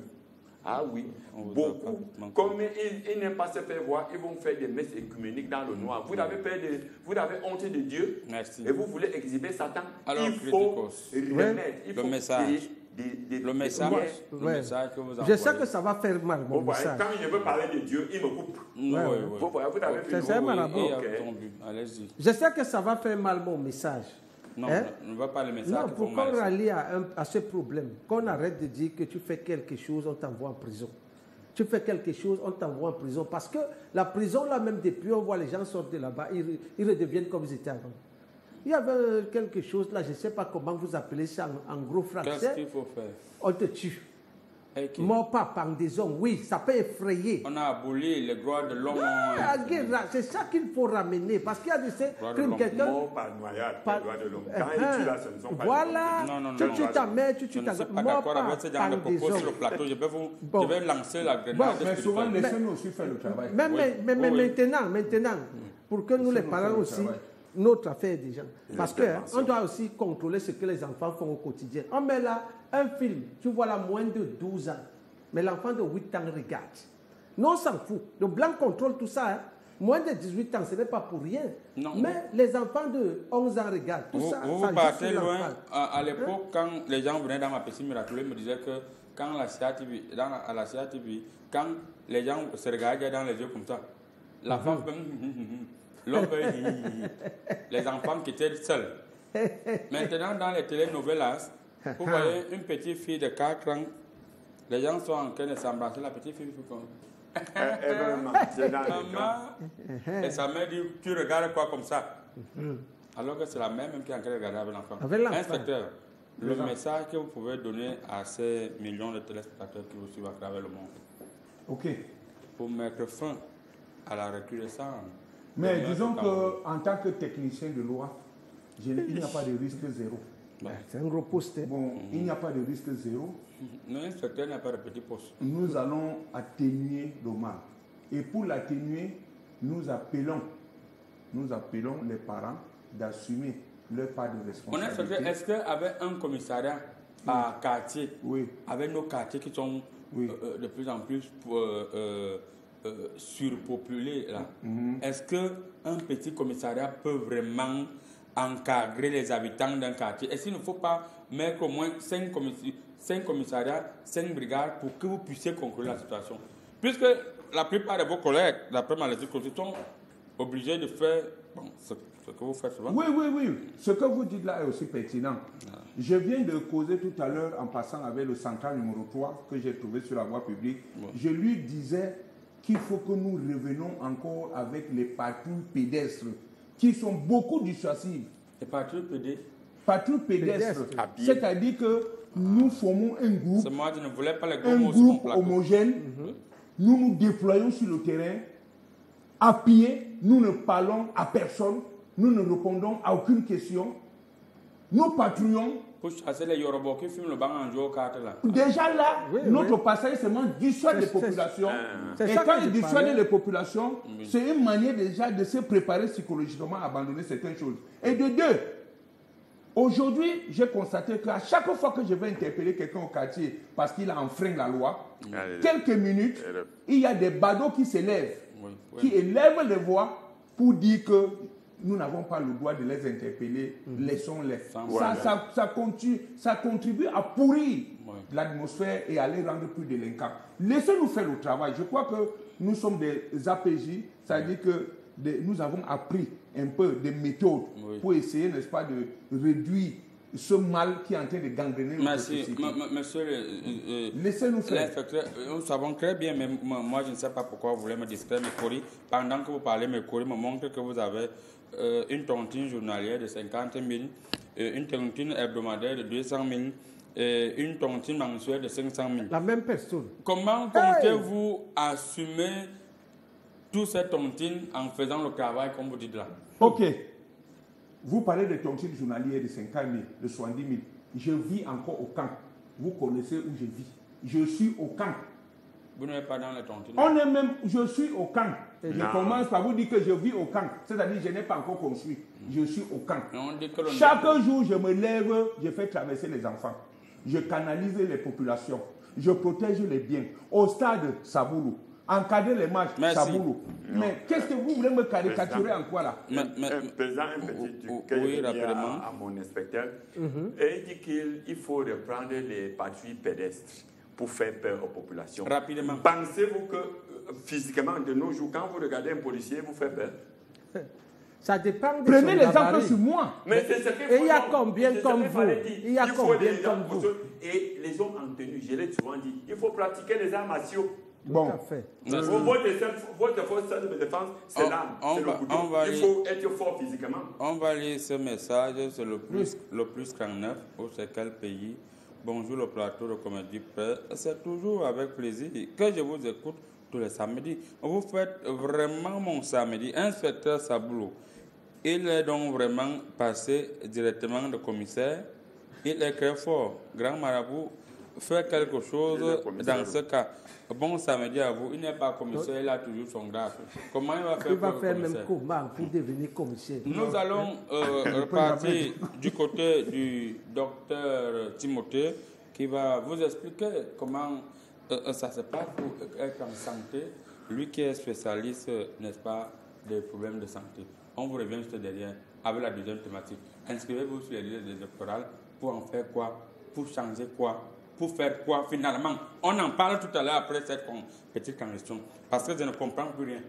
Ah oui, beaucoup. Comme ils n'aiment pas se faire voir, ils vont faire des messes écuméniques dans le noir. Vous avez honte de Dieu. Merci. Et vous voulez exhiber Satan. Alors, il faut criticos. remettre. Il Le faut message. créer Le message, Ouais. le Ouais. message que vous Je envoyez. sais que ça va faire mal, mon Vous voyez, message. quand il veut parler de Dieu, il me coupe. Oui, Ouais, oui, ouais. oui. Vous voyez, vous avez C'est vu. ça, Oui, marabout. et Ok. attendu. Allez-y. Je sais que ça va faire mal, mon message. Non, Hein? ne va pas le message. Non, qui pour font qu'on mal. rallie à ce problème, qu'on arrête de dire que tu fais quelque chose, on t'envoie en prison. Tu fais quelque chose, on t'envoie en prison. Parce que la prison, là même, depuis, on voit les gens sortent de là-bas, ils redeviennent comme ils étaient avant. Il y avait quelque chose là, je ne sais pas comment vous appelez ça en gros Qu'est-ce français. qu'il faut faire? On te tue. Et qui- Mort par pendaison, oui, ça peut effrayer. On a aboli les droits de l'homme. Ah, guerre, c'est ça qu'il faut ramener. Parce qu'il y a de ces Droit de crimes, l'homme. quelqu'un. Mort par noyade, Par- les droits de l'homme. Quand il tue là, ce ne sont pas Voilà, Non, non, non, tu non. tues ta mère, tu Je tues ne ta suis pas mort d'accord par avec ce genre de propos sur le pendaison. plateau. Bon. Je vais lancer la grenade. Bon, Mais souvent, spirituelle. laissez-nous aussi faire le travail. Mais, Oui. mais Oui. maintenant, pour que nous les nous parents faire le aussi, travail. notre affaire déjà. Parce qu'on intervention. doit aussi contrôler ce que les enfants font au quotidien. On met là un film, tu vois là moins de 12 ans, mais l'enfant de 8 ans regarde. Nous on s'en fout. Le blanc contrôle tout ça. Hein. Moins de 18 ans, ce n'est pas pour rien. Non. Mais les enfants de 11 ans regardent tout Vous, ça. vous ça joue partez sur loin. l'enfant. À l'époque, quand les gens venaient dans ma piscine miraculeuse, ils me disaient que quand la CATV, à la CATV, quand les gens se regardaient dans les yeux comme ça, la femme fait l'homme fait les enfants qui étaient seuls. Maintenant, dans les telenovelas, vous voyez une petite fille de 4 ans, les gens sont en train de s'embrasser, la petite fille fait comme Vraiment, c'est dans le temps. maman. Et sa mère dit, tu regardes quoi comme ça? Alors que c'est la mère même qui est en train de regarder avec l'enfant. Avec l'enfant. Inspecteur, le message que vous pouvez donner à ces millions de téléspectateurs qui vous suivent à travers le monde OK. pour mettre fin à la recrudescence. Mais de disons notre Cameroun. qu'en tant que technicien de loi, il n'y a pas de risque zéro. C'est un gros poste. Bon, il n'y a pas de risque zéro. L'inspecteur n'a pas de petit poste. Nous allons atténuer le mal. Et pour l'atténuer, nous appelons les parents d'assumer leur part de Mon responsabilité. inspecteur, est-ce qu'avec un commissariat à quartier, Oui. avec nos quartiers qui sont Oui. de plus en plus surpopulés, là, est-ce qu'un petit commissariat peut vraiment encadrer les habitants d'un quartier? Est-ce qu'il ne faut pas mettre au moins 5 commissariats, 5 brigades pour que vous puissiez contrôler la situation? Puisque la plupart de vos collègues, d'après ma lecture, sont obligés de faire Bon, ce que vous faites souvent. Oui, oui, oui. Ce que vous dites là est aussi pertinent. Je viens de causer tout à l'heure en passant avec le central numéro 3 que j'ai trouvé sur la voie publique. Je lui disais qu'il faut que nous revenions encore avec les patrouilles pédestres qui sont beaucoup dissuasives. Les patrouilles pédestres? Patrouilles pédestres. C'est-à-dire que nous formons un groupe, moi, je ne voulais pas les homogène. Nous nous déployons sur le terrain, à pied, nous ne parlons à personne, nous ne répondons à aucune question. Nous patrouillons. Pour chasser les Yorubas qui fument le banc en jouant aux cartes là. Déjà là, notre passage seulement dissuade les populations. Et quand il dissuade les populations, c'est une manière déjà de se préparer psychologiquement à abandonner certaines choses. Et de deux, aujourd'hui, j'ai constaté qu'à chaque fois que je vais interpeller quelqu'un au quartier parce qu'il a enfreint la loi, quelques minutes, il y a des badauds qui s'élèvent, qui élèvent les voix pour dire que nous n'avons pas le droit de les interpeller, laissons-les. Ça contribue à pourrir l'atmosphère et à les rendre plus délinquants. Laissez-nous faire le travail. Je crois que nous sommes des APJ, c'est-à-dire que nous avons appris un peu des méthodes pour essayer, n'est-ce pas, de réduire ce mal qui est en train de gangréner notre société. Monsieur laissez-nous faire. Nous savons très bien, mais moi je ne sais pas pourquoi vous voulez me distraire, mes courriers. Pendant que vous parlez, mes courriers me montrent que vous avez une tontine journalière de 50 000, une tontine hebdomadaire de 200 000, une tontine mensuelle de 500 000. La même personne. Comment comptez-vous assumer toute cette tontine en faisant le travail comme vous dites là? Ok. Vous parlez de tontines journalières de 50 000, de 70 000. Je vis encore au camp. Vous connaissez où je vis. Je suis au camp. Vous n'êtes pas dans les tontines? Je suis au camp. Je commence par vous dire que je vis au camp. C'est-à-dire que je n'ai pas encore construit. Je suis au camp. Chaque jour, je me lève, je fais traverser les enfants. Je canalise les populations. Je protège les biens. Au stade, Saboulou. Encadrer les matchs, Saboulou. Mais qu'est-ce que vous voulez me caricaturer en quoi là? Président, un petit truc que je dis à mon inspecteur. Et il dit qu'il faut reprendre les patrouilles pédestres pour faire peur aux populations. Rapidement. Pensez-vous que physiquement, de nos jours, quand vous regardez un policier, vous faites peur? Ça dépend de prenez l'exemple sur moi. Mais c'est ce qu'il faut. Et il y a combien comme vous? Il y a combien comme vous? Et les hommes en tenue, je l'ai souvent dit, il faut pratiquer les arts martiaux. Bon. Votre force de défense, c'est l'arme, c'est le couteau. Il faut être fort physiquement. On va lire ce message, c'est le plus 39, c'est quel pays? Bonjour le plateau de Comédie Presse. C'est toujours avec plaisir que je vous écoute tous les samedis. Vous faites vraiment mon samedi. Inspecteur Saboulou, il est donc vraiment passé directement de commissaire. Il est très fort. Grand marabout, fait quelque chose dans ce cas. Bon samedi à vous. Il n'est pas commissaire, il a toujours son grade. Comment il va faire? Il va faire même comment pour devenir commissaire? Nous allons repartir du côté du docteur Timothée qui va vous expliquer comment ça se passe pour être en santé. Lui qui est spécialiste, n'est-ce pas, des problèmes de santé. On vous revient juste derrière avec la deuxième thématique. Inscrivez-vous sur les listes des électorales pour en faire quoi? Pour changer quoi? Pour faire quoi finalement? On en parle tout à l'heure après cette petite conversation. Parce que je ne comprends plus rien.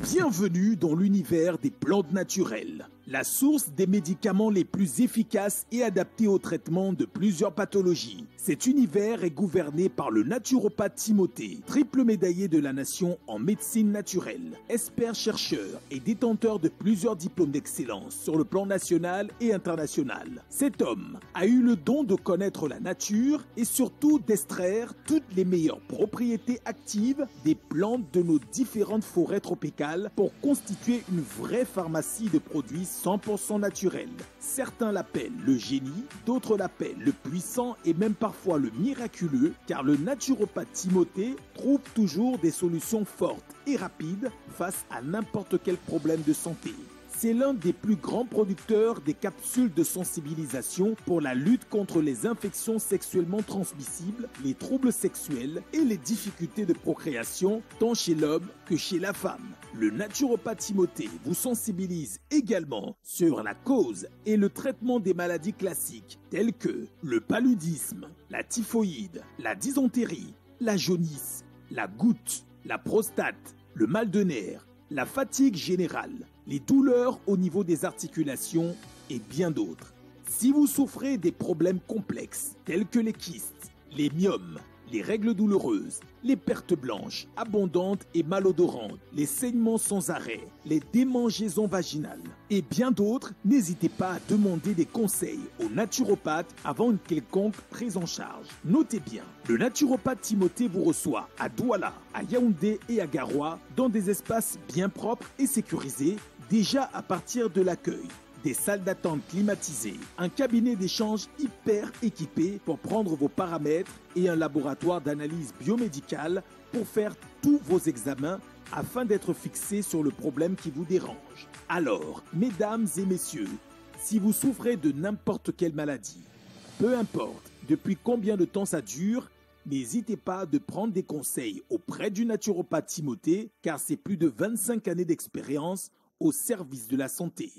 Bienvenue dans l'univers des plantes naturelles, la source des médicaments les plus efficaces et adaptés au traitement de plusieurs pathologies. Cet univers est gouverné par le naturopathe Timothée, triple médaillé de la nation en médecine naturelle, expert chercheur et détenteur de plusieurs diplômes d'excellence sur le plan national et international. Cet homme a eu le don de connaître la nature et surtout d'extraire toutes les meilleures propriétés actives des plantes de nos différentes forêts tropicales pour constituer une vraie pharmacie de produits 100% naturels. Certains l'appellent le génie, d'autres l'appellent le puissant et même parfois le miraculeux, car le naturopathe Timothée trouve toujours des solutions fortes et rapides face à n'importe quel problème de santé. C'est l'un des plus grands producteurs des capsules de sensibilisation pour la lutte contre les infections sexuellement transmissibles, les troubles sexuels et les difficultés de procréation tant chez l'homme que chez la femme. Le naturopathe Timothée vous sensibilise également sur la cause et le traitement des maladies classiques telles que le paludisme, la typhoïde, la dysenterie, la jaunisse, la goutte, la prostate, le mal de nerfs, la fatigue générale, les douleurs au niveau des articulations et bien d'autres. Si vous souffrez des problèmes complexes tels que les kystes, les myomes, les règles douloureuses, les pertes blanches, abondantes et malodorantes, les saignements sans arrêt, les démangeaisons vaginales et bien d'autres, n'hésitez pas à demander des conseils au naturopathe avant une quelconque prise en charge. Notez bien, le naturopathe Timothée vous reçoit à Douala, à Yaoundé et à Garoua dans des espaces bien propres et sécurisés déjà à partir de l'accueil. Des salles d'attente climatisées, un cabinet d'échange hyper équipé pour prendre vos paramètres et un laboratoire d'analyse biomédicale pour faire tous vos examens afin d'être fixé sur le problème qui vous dérange. Alors, mesdames et messieurs, si vous souffrez de n'importe quelle maladie, peu importe depuis combien de temps ça dure, n'hésitez pas de prendre des conseils auprès du naturopathe Timothée car c'est plus de 25 années d'expérience au service de la santé.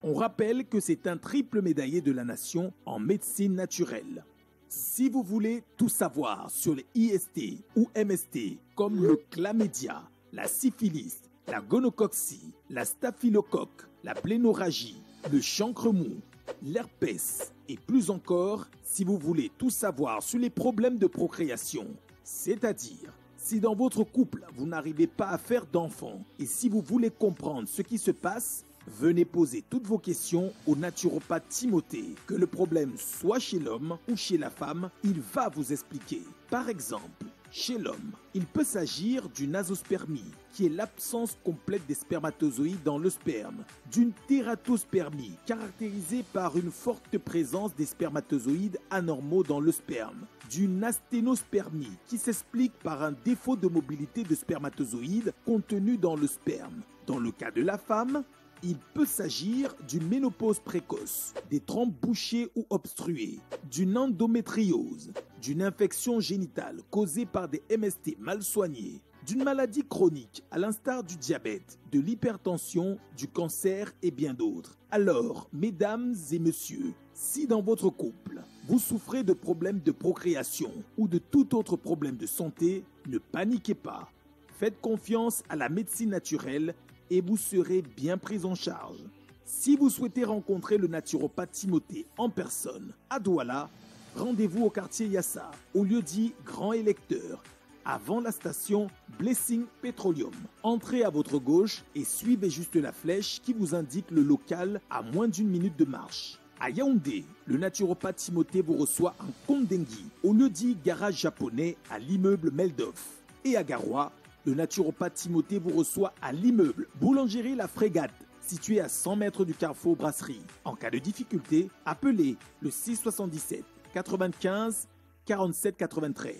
On rappelle que c'est un triple médaillé de la nation en médecine naturelle. Si vous voulez tout savoir sur les IST ou MST comme le chlamydia, la syphilis, la gonocoxie, la staphylocoque, la plénorragie, le chancre mou, l'herpès et plus encore, si vous voulez tout savoir sur les problèmes de procréation, c'est-à-dire si dans votre couple vous n'arrivez pas à faire d'enfants et si vous voulez comprendre ce qui se passe, venez poser toutes vos questions au naturopathe Timothée. Que le problème soit chez l'homme ou chez la femme, il va vous expliquer. Par exemple, chez l'homme, il peut s'agir d'une azospermie, qui est l'absence complète des spermatozoïdes dans le sperme, d'une tératospermie, caractérisée par une forte présence des spermatozoïdes anormaux dans le sperme, d'une asténospermie, qui s'explique par un défaut de mobilité de spermatozoïdes contenu dans le sperme. Dans le cas de la femme, il peut s'agir d'une ménopause précoce, des trompes bouchées ou obstruées, d'une endométriose, d'une infection génitale causée par des MST mal soignés, d'une maladie chronique à l'instar du diabète, de l'hypertension, du cancer et bien d'autres. Alors, mesdames et messieurs, si dans votre couple, vous souffrez de problèmes de procréation ou de tout autre problème de santé, ne paniquez pas. Faites confiance à la médecine naturelle et vous serez bien pris en charge. Si vous souhaitez rencontrer le naturopathe Timothée en personne à Douala, rendez-vous au quartier Yassa, au lieu dit Grand Électeur, avant la station Blessing Petroleum. Entrez à votre gauche et suivez juste la flèche qui vous indique le local à moins d'une minute de marche. À Yaoundé, le naturopathe Timothée vous reçoit en Kondengui, au lieu dit Garage Japonais à l'immeuble Meldoff. Et à Garoua, le naturopathe Timothée vous reçoit à l'immeuble Boulangerie La Frégate, situé à 100 mètres du carrefour Brasserie. En cas de difficulté, appelez le 677 95 47 93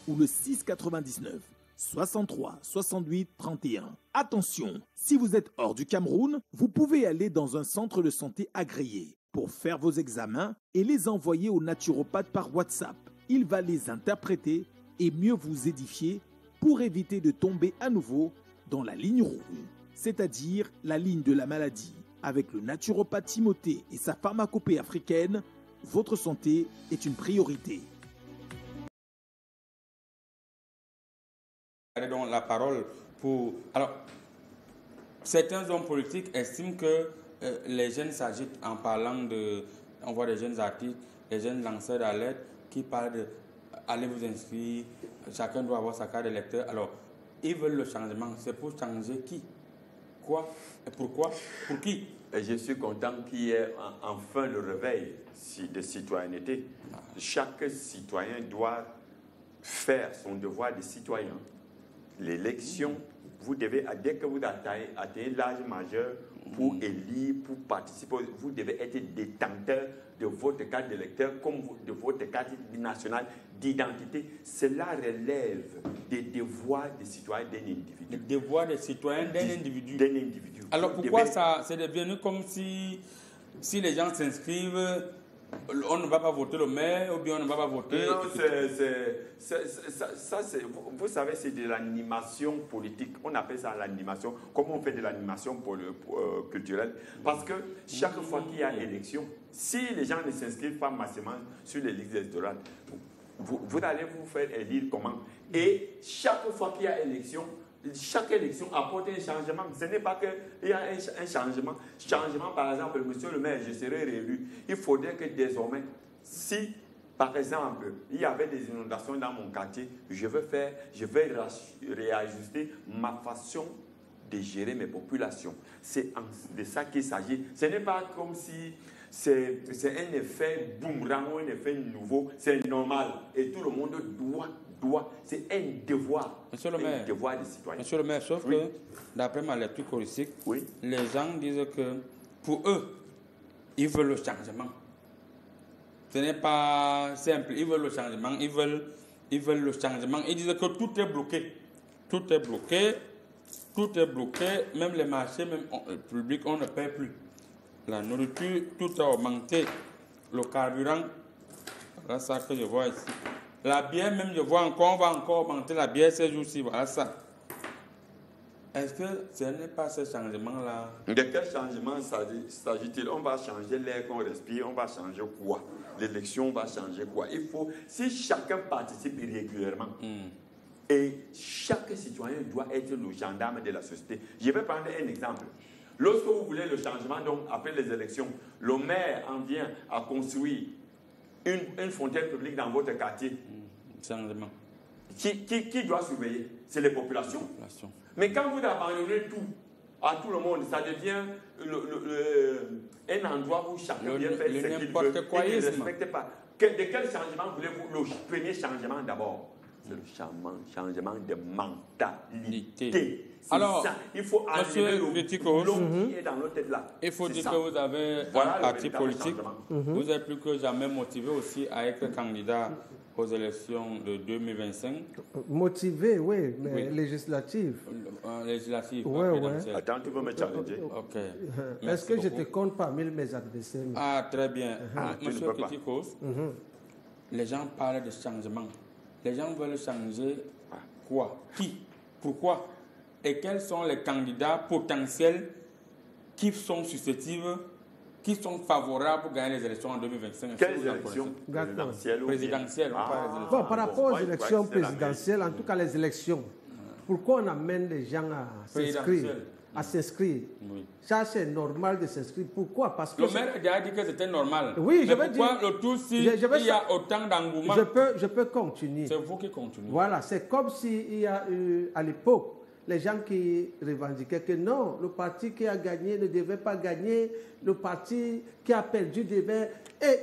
ou le 699 63 68 31. Attention, si vous êtes hors du Cameroun, vous pouvez aller dans un centre de santé agréé pour faire vos examens et les envoyer au naturopathe par WhatsApp. Il va les interpréter et mieux vous édifier pour éviter de tomber à nouveau dans la ligne rouge, c'est-à-dire la ligne de la maladie. Avec le naturopathe Timothée et sa pharmacopée africaine, votre santé est une priorité. Donc la parole pour... Alors, certains hommes politiques estiment que les jeunes s'agitent en parlant de... On voit des jeunes articles, des jeunes lanceurs d'alerte qui parlent de... Allez vous inscrire, chacun doit avoir sa carte d'électeur. Alors, ils veulent le changement. C'est pour changer qui? Quoi? Et pourquoi? Pour qui? Et je suis content qu'il y ait enfin le réveil de citoyenneté. Chaque citoyen doit faire son devoir de citoyen. L'élection, vous devez, dès que vous atteignez l'âge majeur pour élire, pour participer, vous devez être détenteur de votre carte d'électeur comme de votre carte nationale d'identité. Cela relève des devoirs des citoyens d'un individu. Les devoirs des citoyens d'un individu. D'un individu. Alors pourquoi ça c'est devenu comme si les gens s'inscrivent on ne va pas voter le maire ou bien on ne va pas voter... Non, vous savez, c'est de l'animation politique. On appelle ça l'animation. Comment on fait de l'animation culturelle? Parce que chaque fois qu'il y a élection, si les gens ne s'inscrivent pas massivement sur les listes électorales, vous allez vous faire élire comment? Et chaque fois qu'il y a élection, chaque élection apporte un changement. Ce n'est pas qu'il y a un changement. Changement, par exemple, monsieur le maire, je serai réélu. Il faudrait que désormais, si, par exemple, il y avait des inondations dans mon quartier, je vais réajuster ma façon de gérer mes populations. C'est de ça qu'il s'agit. Ce n'est pas comme si c'est un effet boomerang ou un effet nouveau. C'est normal. Et tout le monde doit, c'est un devoir. Monsieur le maire, un devoir des citoyens. Monsieur le maire, sauf que, d'après ma lecture choristique, les gens disent que, pour eux, ils veulent le changement. Ce n'est pas simple. Ils veulent le changement. Ils veulent le changement. Ils disent que tout est bloqué. Tout est bloqué. Tout est bloqué. Même les marchés, même le public, on ne paie plus. La nourriture, tout a augmenté. Le carburant, voilà ça que je vois ici. La bière, même, je vois encore, on va encore augmenter la bière ces jours-ci. Voilà ça. Est-ce que ce n'est pas ce changement-là? De quel changement s'agit-il? On va changer l'air qu'on respire, on va changer quoi? L'élection va changer quoi? Il faut, si chacun participe régulièrement, et chaque citoyen doit être le gendarme de la société. Je vais prendre un exemple. Lorsque vous voulez le changement, donc après les élections, le maire en vient à construire une fontaine publique dans votre quartier. Changement. Qui doit surveiller? C'est les populations. Mais quand vous abandonnez tout à tout le monde, ça devient un endroit où chacun vient faire ce qu'il veut et ne respecte pas. De quel changement voulez-vous? Le premier changement d'abord, c'est le changement de mentalité. Alors, ça. Il faut enlever le qui est dans notre tête là. Il faut dire que vous avez un parti politique. Vous êtes plus que jamais motivé aussi à être candidat aux élections de 2025. Motivé, oui, mais législative. Législative, oui. Attends, tu veux me challenger? Ok. Est-ce que je te compte parmi mes adversaires? Ah, très bien. Monsieur Kritikos, les gens parlent de changement. Les gens veulent changer quoi? Qui? Pourquoi? Et quels sont les candidats potentiels qui sont susceptibles, qui sont favorables pour gagner les élections en 2025? Quelles élections? Présidentielles. Bon, par rapport aux élections présidentielles, en tout cas les élections, pourquoi on amène les gens à s'inscrire? Oui. Ça, c'est normal de s'inscrire. Pourquoi? Parce que le maire a déjà dit que c'était normal. Oui, je veux dire. Pourquoi le tout si il y a autant d'engouement? Je peux continuer. C'est vous qui continuez. Voilà, c'est comme s'il y a eu, à l'époque, les gens qui revendiquaient que non, le parti qui a gagné ne devait pas gagner, le parti qui a perdu devait... Et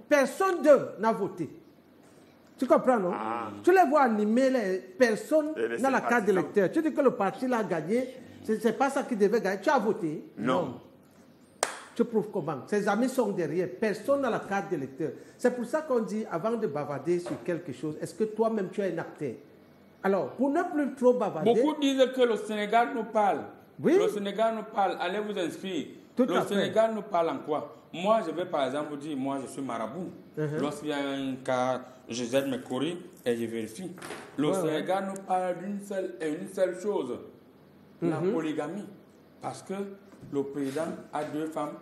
personne d'eux n'a voté. Tu comprends, non? Tu les vois animer, les personnes dans la carte d'électeur. Tu dis que le parti l'a gagné, c'est pas ça qui devait gagner. Tu as voté? Non. Tu prouves comment? Ses amis sont derrière, personne n'a la carte d'électeur. C'est pour ça qu'on dit, avant de bavarder sur quelque chose, est-ce que toi-même tu es un acteur? Alors, pour ne plus trop bavarder... Beaucoup disent que le Sénégal nous parle. Oui. Le Sénégal nous parle, allez vous inscrire. Le Sénégal nous parle en quoi? Moi, je vais par exemple vous dire, moi je suis marabout. Lorsqu'il y a un cas, je jette mes courriers et je vérifie. Le Sénégal nous parle d'une seule chose, la polygamie. Parce que le président a 2 femmes,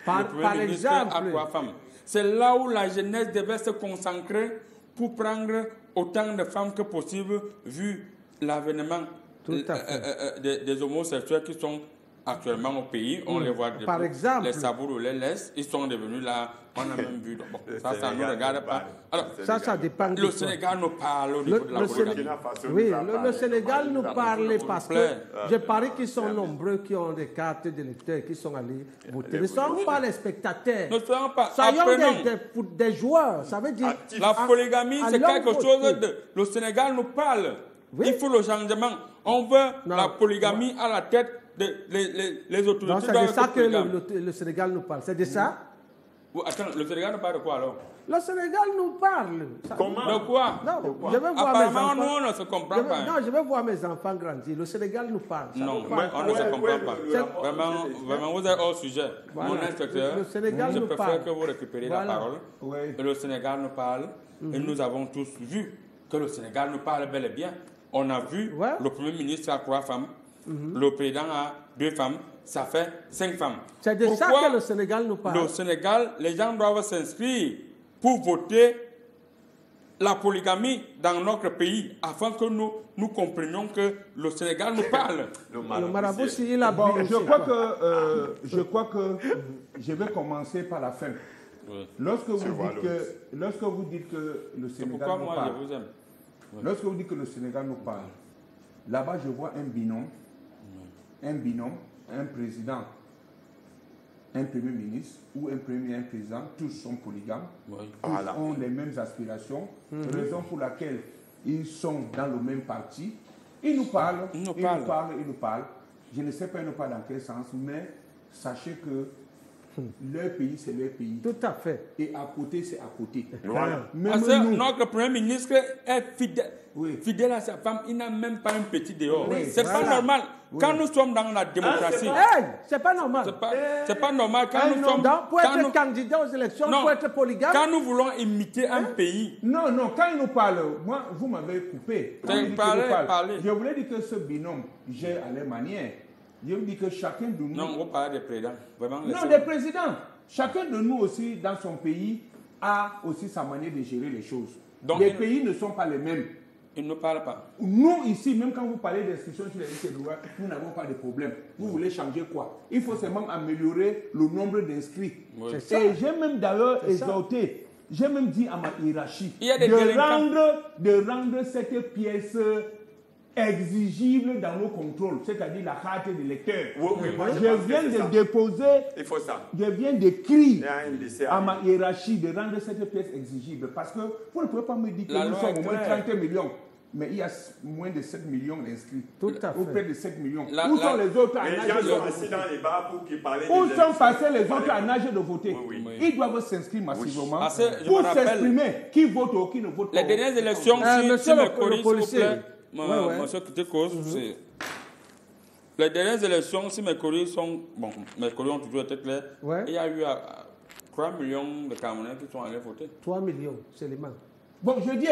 le premier ministre a 3 femmes. C'est là où la jeunesse devait se concentrer pour prendre autant de femmes que possible, vu l'avènement des homosexuels qui sont actuellement au pays. On les voit, par exemple, les Sabourou, les Laisse, ils sont devenus là, on a même vu. Bon, ça ne nous regarde pas. Alors, ça dépend. Le Sénégal nous parle au niveau de la polygamie. Oui, le Sénégal nous parle parce que je parie qu'ils sont nombreux qui ont des cartes d'électeurs qui sont allés voter. Ne soyons pas les spectateurs. Ne soyons pas. Soyons des joueurs. Ça veut dire. La polygamie, c'est quelque chose de. Le Sénégal nous parle. Il faut le changement. On veut la polygamie à la tête des autorités. C'est de ça que le Sénégal nous parle. C'est de ça? Attends, le Sénégal ne parle de quoi alors? Le Sénégal nous parle. Comment? De quoi? Non, je vais voir mes Apparemment, enfants. nous, on ne se comprend pas. Non, je vais voir mes enfants grandir. Le Sénégal nous parle. Ça Non, nous parle. on ne se comprend pas. le Vraiment, vous êtes hors sujet. Voilà. Mon inspecteur, Le Sénégal je nous préfère parle. que vous récupériez la Voilà. parole. Oui. Et le Sénégal nous parle. Et nous avons tous vu que le Sénégal nous parle bel et bien. On a vu Ouais. le Premier ministre a 3 femmes, le président a 2 femmes, ça fait 5 femmes. C'est de ça Pourquoi que le Sénégal nous parle. le Sénégal, les gens doivent s'inscrire pour voter la polygamie dans notre pays afin que nous comprenions que le Sénégal nous parle. Le marabout, il a Bon, bien je crois que je vais commencer par la fin. Oui. Lorsque vous dites que le C'est Sénégal pourquoi nous moi parle, je vous aime. lorsque vous dites que le Sénégal nous parle, là-bas je vois un binôme, un président, un premier ministre ou un premier et un président, tous sont polygames, Oui. tous ont les mêmes aspirations, raison pour laquelle ils sont dans le même parti. Ils nous parlent, Ils nous parlent. Je ne sais pas ils nous parlent dans quel sens, mais sachez que leur pays, c'est leur pays. Tout à fait. Et à côté, c'est à côté. Voilà. Même Parce que nous, notre Premier ministre est fidèle, Oui. fidèle à sa femme, il n'a même pas un petit dehors. Oui, C'est voilà. pas normal. Quand nous sommes dans la démocratie, Hey, c'est pas normal. c'est pas normal. Quand nous sommes, Pour quand être nous- candidat aux élections, Non. pour être polygame. quand nous voulons imiter un pays, non, quand ils nous parlent, moi, vous m'avez coupé. Quand T'as vous dites parlé, qu'ils nous parlent, parlé. Je voulais dire que ce binôme gère à leur manière. Je vous dis que chacun de nous... non, on parle des présidents. Vraiment, Non, des présidents. Chacun de nous aussi, dans son pays, a aussi sa manière de gérer les choses. Donc, les pays ne sont pas les mêmes. ils ne parlent pas. Nous, ici, même quand vous parlez d'inscription sur les listes de loi, nous n'avons pas de problème. Vous voulez changer quoi? Il faut seulement améliorer le nombre d'inscrits. Oui. C'est ça. Et j'ai même d'ailleurs C'est ça. exhorté, j'ai même dit à ma hiérarchie Il y a des délinquants. de rendre cette pièce exigible dans nos contrôles, c'est-à-dire la carte de lecteur. Oui, oui, moi, je Je pense que viens c'est de ça. déposer, Il faut ça. je viens Il d'écrire y a un lycée à ma hiérarchie de rendre cette pièce exigible. Parce que vous ne pouvez pas me dire que La nous loi sommes est au moins claire. 30 millions. Mais il y a moins de 7 millions d'inscrits. Tout à Ou fait. près de 7 millions. La- Où la- sont les autres en Les âge gens de sont voter? assis dans les bars pour qu'ils parlent. Où des sont élections. passés les Pour autres parler en âge de voter? Oui, oui. Ils doivent s'inscrire massivement Parce que je pour me rappelle- s'exprimer. Qui vote ou qui ne vote pas. Les dernières élections, monsieur si me le corrige, s'il vous policier. plaît, Ouais. monsieur qui te cause, c'est... Les dernières élections, si mes courriers sont... Bon, mes courriers ont toujours été clairs. Ouais. Il y a eu 3 millions de Camerounais qui sont allés voter. 3 millions seulement. Bon, je dis,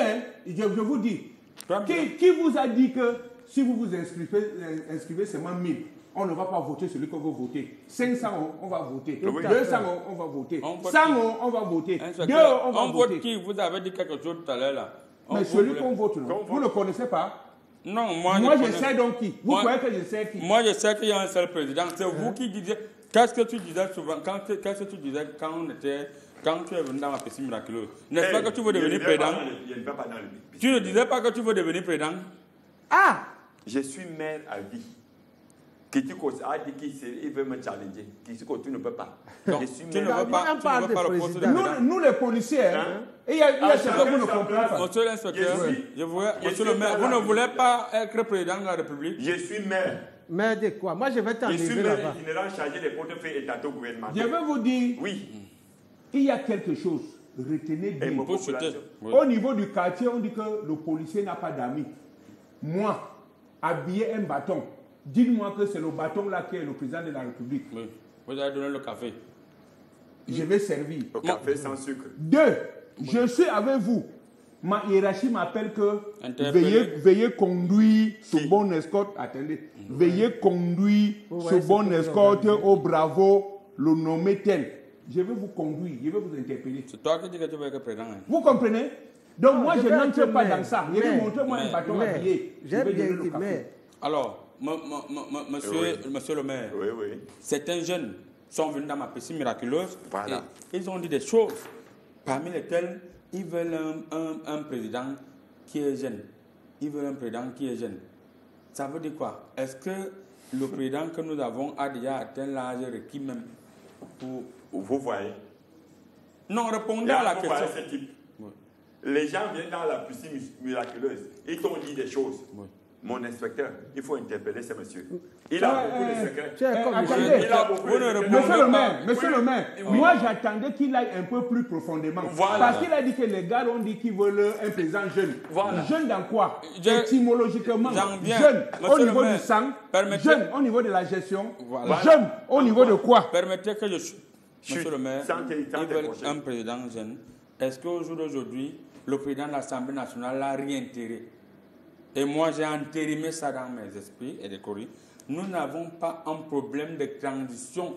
je vous dis, 3 millions. qui vous a dit que si vous vous inscrivez seulement 1000, on ne va pas voter celui qu'on veut voter. 500, on va voter. Oui. 200, on va voter. On vote 100, qui? on va voter. 2, Inspecteur, on va on vote voter. qui? Vous avez dit quelque chose tout à l'heure là. Mais Vous celui voulez- qu'on vote, non? Vous ne connaissez pas? Non, moi, Moi, je connais- sais donc qui. Vous Moi- croyez que je sais qui? Moi, je sais qu'il y a un seul président. C'est vous qui disiez. Qu'est-ce que tu disais souvent? Qu'est-ce que tu disais quand tu es venu dans la piscine miraculeuse? N'est-ce pas que tu veux devenir président? Je ne vais pas dans le... Tu ne disais pas que tu veux devenir président? Ah! Je suis maire à vie. Kitiko a dit qu'il veut me challenger. Kitiko, tu ne peux pas. Donc, Je suis tu ne maire à veux vie. pas, On tu parle ne veux pas de le poste de président. président? Nous, les policiers, Hein? il y a ce que vous ne chacun comprenez pas. Monsieur l'inspecteur, Je monsieur suis le maire, maire vous ne là. voulez pas être président de la République? Je suis maire. Mais de quoi? Moi, je vais Je suis t'enlever maire là-bas. général chargé des portefeuilles étataux gouvernementaux. Je vais vous dire, Oui. il y a quelque chose. Retenez Et bien. mon Faut chuter. population. Oui. Au niveau du quartier, on dit que le policier n'a pas d'amis. Moi, habiller un bâton, dites-moi que c'est le bâton là qui est le président de la République. Oui. Vous avez donné le café. Je vais servir. Au café sans sucre. 2, je suis avec vous. Ma hiérarchie m'appelle que Interpellé. veuillez conduire sous bonne escorte. Attendez. Veuillez conduire Vous sous voyez ce bonne que vous escorte avez dit. au bravo, le nommer tel. Je vais vous conduire, je vais vous interpeller. C'est toi qui dis que tu veux être président. hein. Vous comprenez? Donc moi, je je vais n'entre être pas maire. dans ça. Je vais Maire. montrer moi un Maire. bâton Mais, habillé. Je j'ai vais bien donner le dit, café. mais Alors, monsieur le maire, Oui, oui. certains jeunes sont venus dans ma piscine miraculeuse Voilà. et ils ont dit des choses. Parmi lesquelles, ils veulent un président qui est jeune. Ils veulent un président qui est jeune. Ça veut dire quoi? Est-ce que le président que nous avons a déjà atteint l'âge requis même pour... Vous voyez. Non, répondez Là, à la vous voyez question. ce type. Oui. Les gens viennent dans la piscine miraculeuse. Ils t'ont dit des choses. Oui. mon inspecteur, il faut interpeller ce monsieur. Il a beaucoup de secrets. Attendez, Il a beaucoup de secrets. Monsieur le maire, moi j'attendais qu'il aille un peu plus profondément. Voilà. Parce qu'il a dit que les gars ont dit qu'ils veulent un président jeune. Voilà. Jeune dans quoi? Je- Étymologiquement. J'en viens. Jeune au Monsieur le niveau maire, du sang, permettez- jeune au niveau de la gestion, Voilà. jeune au niveau de quoi? Permettez que je chute. Monsieur le maire, Sans ils veulent décrocher. un président jeune. Est-ce qu'au jour d'aujourd'hui, le président de l'Assemblée nationale l'a réintéré? Et moi, j'ai entérimé ça dans mes esprits et des courriers. Nous n'avons pas un problème de transition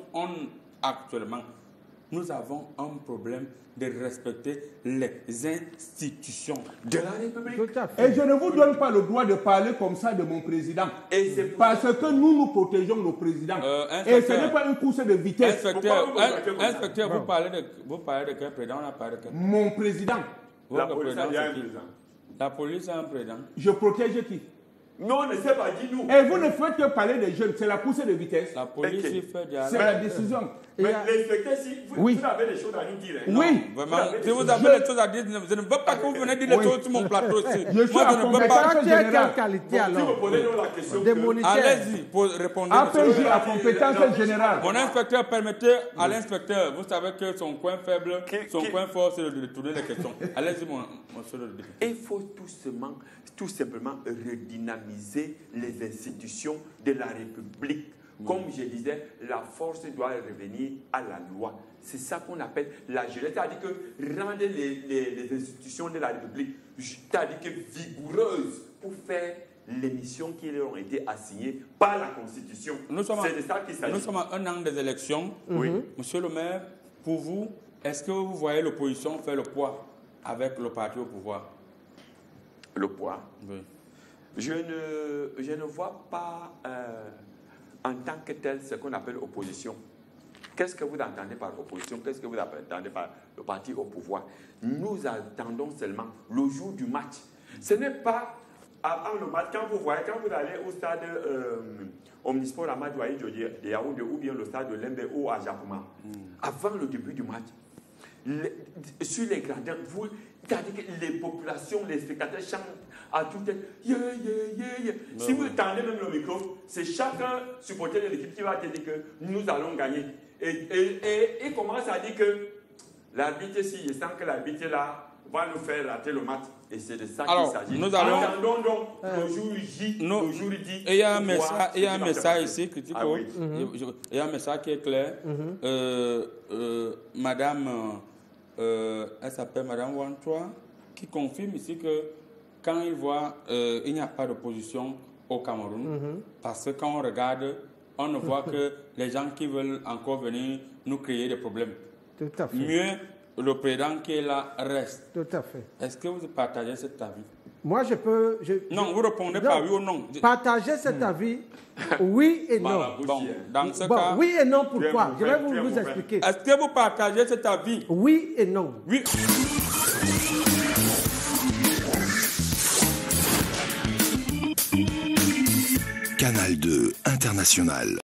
actuellement. Nous avons un problème de respecter les institutions De la République. Tout à fait. Et je ne vous donne pas le droit de parler comme ça de mon président. Et c'est pour Parce que nous protégeons nos présidents. Et ce inspecteur. n'est pas une course de vitesse. Inspecteur, Pourquoi vous battez comme ça? inspecteur, vous parlez de quel président? On a parlé de quel? Mon président, La Votre police a président, bien c'est un qui? président. La police a un président. je protège qui? Non, ne sait pas, dis-nous. Et vous ne faites que parler des jeunes. C'est la course de vitesse. La police Ok. il fait dialogue. C'est la décision. Mais l'inspecteur, si Oui. vous avez des choses à nous dire. Hein. Oui. Vraiment, Vous avez si des vous choses- avez des choses à dire, je ne veux pas que vous venez dire des Oui. choses sur mon plateau ici. Je suis Moi, à je ne veux compétence pas. Tu as quelle générale. qualité Si alors? vous posez nous la question. Démoliteur. Allez-y, répondez. APJ monsieur. à compétence générale. Mon inspecteur, permettez à l'inspecteur, vous savez que son coin faible, son Qui- coin fort, c'est de tourner les questions. Allez-y, monsieur le député. Il faut tout simplement redynamiser les institutions de la République. Comme je disais, la force doit revenir à la loi. C'est ça qu'on appelle la jeunesse. C'est-à-dire que rendre les institutions de la République, c'est-à-dire que vigoureuses pour faire les missions qui leur ont été assignées par la Constitution. C'est de ça qu'il s'agit. Nous sommes à un an des élections. Oui. Monsieur le maire, pour vous, est-ce que vous voyez l'opposition faire le poids avec le parti au pouvoir? Le poids. Oui. Je ne vois pas en tant que tel ce qu'on appelle opposition. Qu'est-ce que vous entendez par opposition? Qu'est-ce que vous entendez par le parti au pouvoir? Nous attendons seulement le jour du match. Ce n'est pas avant le match, quand vous allez au stade Omnisport à Madouaï de Yaoundé ou bien le stade de Lembe ou à Japoma, avant le début du match, sur les gradins, c'est-à-dire que les populations, les spectateurs chantent à tout tête. Yeah, yeah, yeah, yeah. Si vous tendez même le micro, c'est chacun supporter de l'équipe qui va te dire que nous allons gagner. Et il commence à dire que l'arbitre, si je sens que l'arbitre là va nous faire rater le match. Et c'est de ça qu'il s'agit. Nous allons... Attendons donc le jour J, le jour dit. Et il y a un message ici, critique. Ah oui. Il y a un message qui est clair. Madame, elle s'appelle Madame Wantois, qui confirme ici que quand il voit, il n'y a pas d'opposition au Cameroun, parce que quand on regarde, on ne voit que les gens qui veulent encore venir nous créer des problèmes. Tout à fait. Mieux, le président qui est là reste. Tout à fait. Est-ce que vous partagez cet avis? Moi, je peux... Non, vous répondez par oui ou non. Partager cet avis, oui et non. Bon, dans ce Bon, cas... oui et non, pourquoi? Je vais tu es vous mauvais. expliquer. Est-ce que vous partagez cet avis? Oui et non. Oui. Canal 2 International.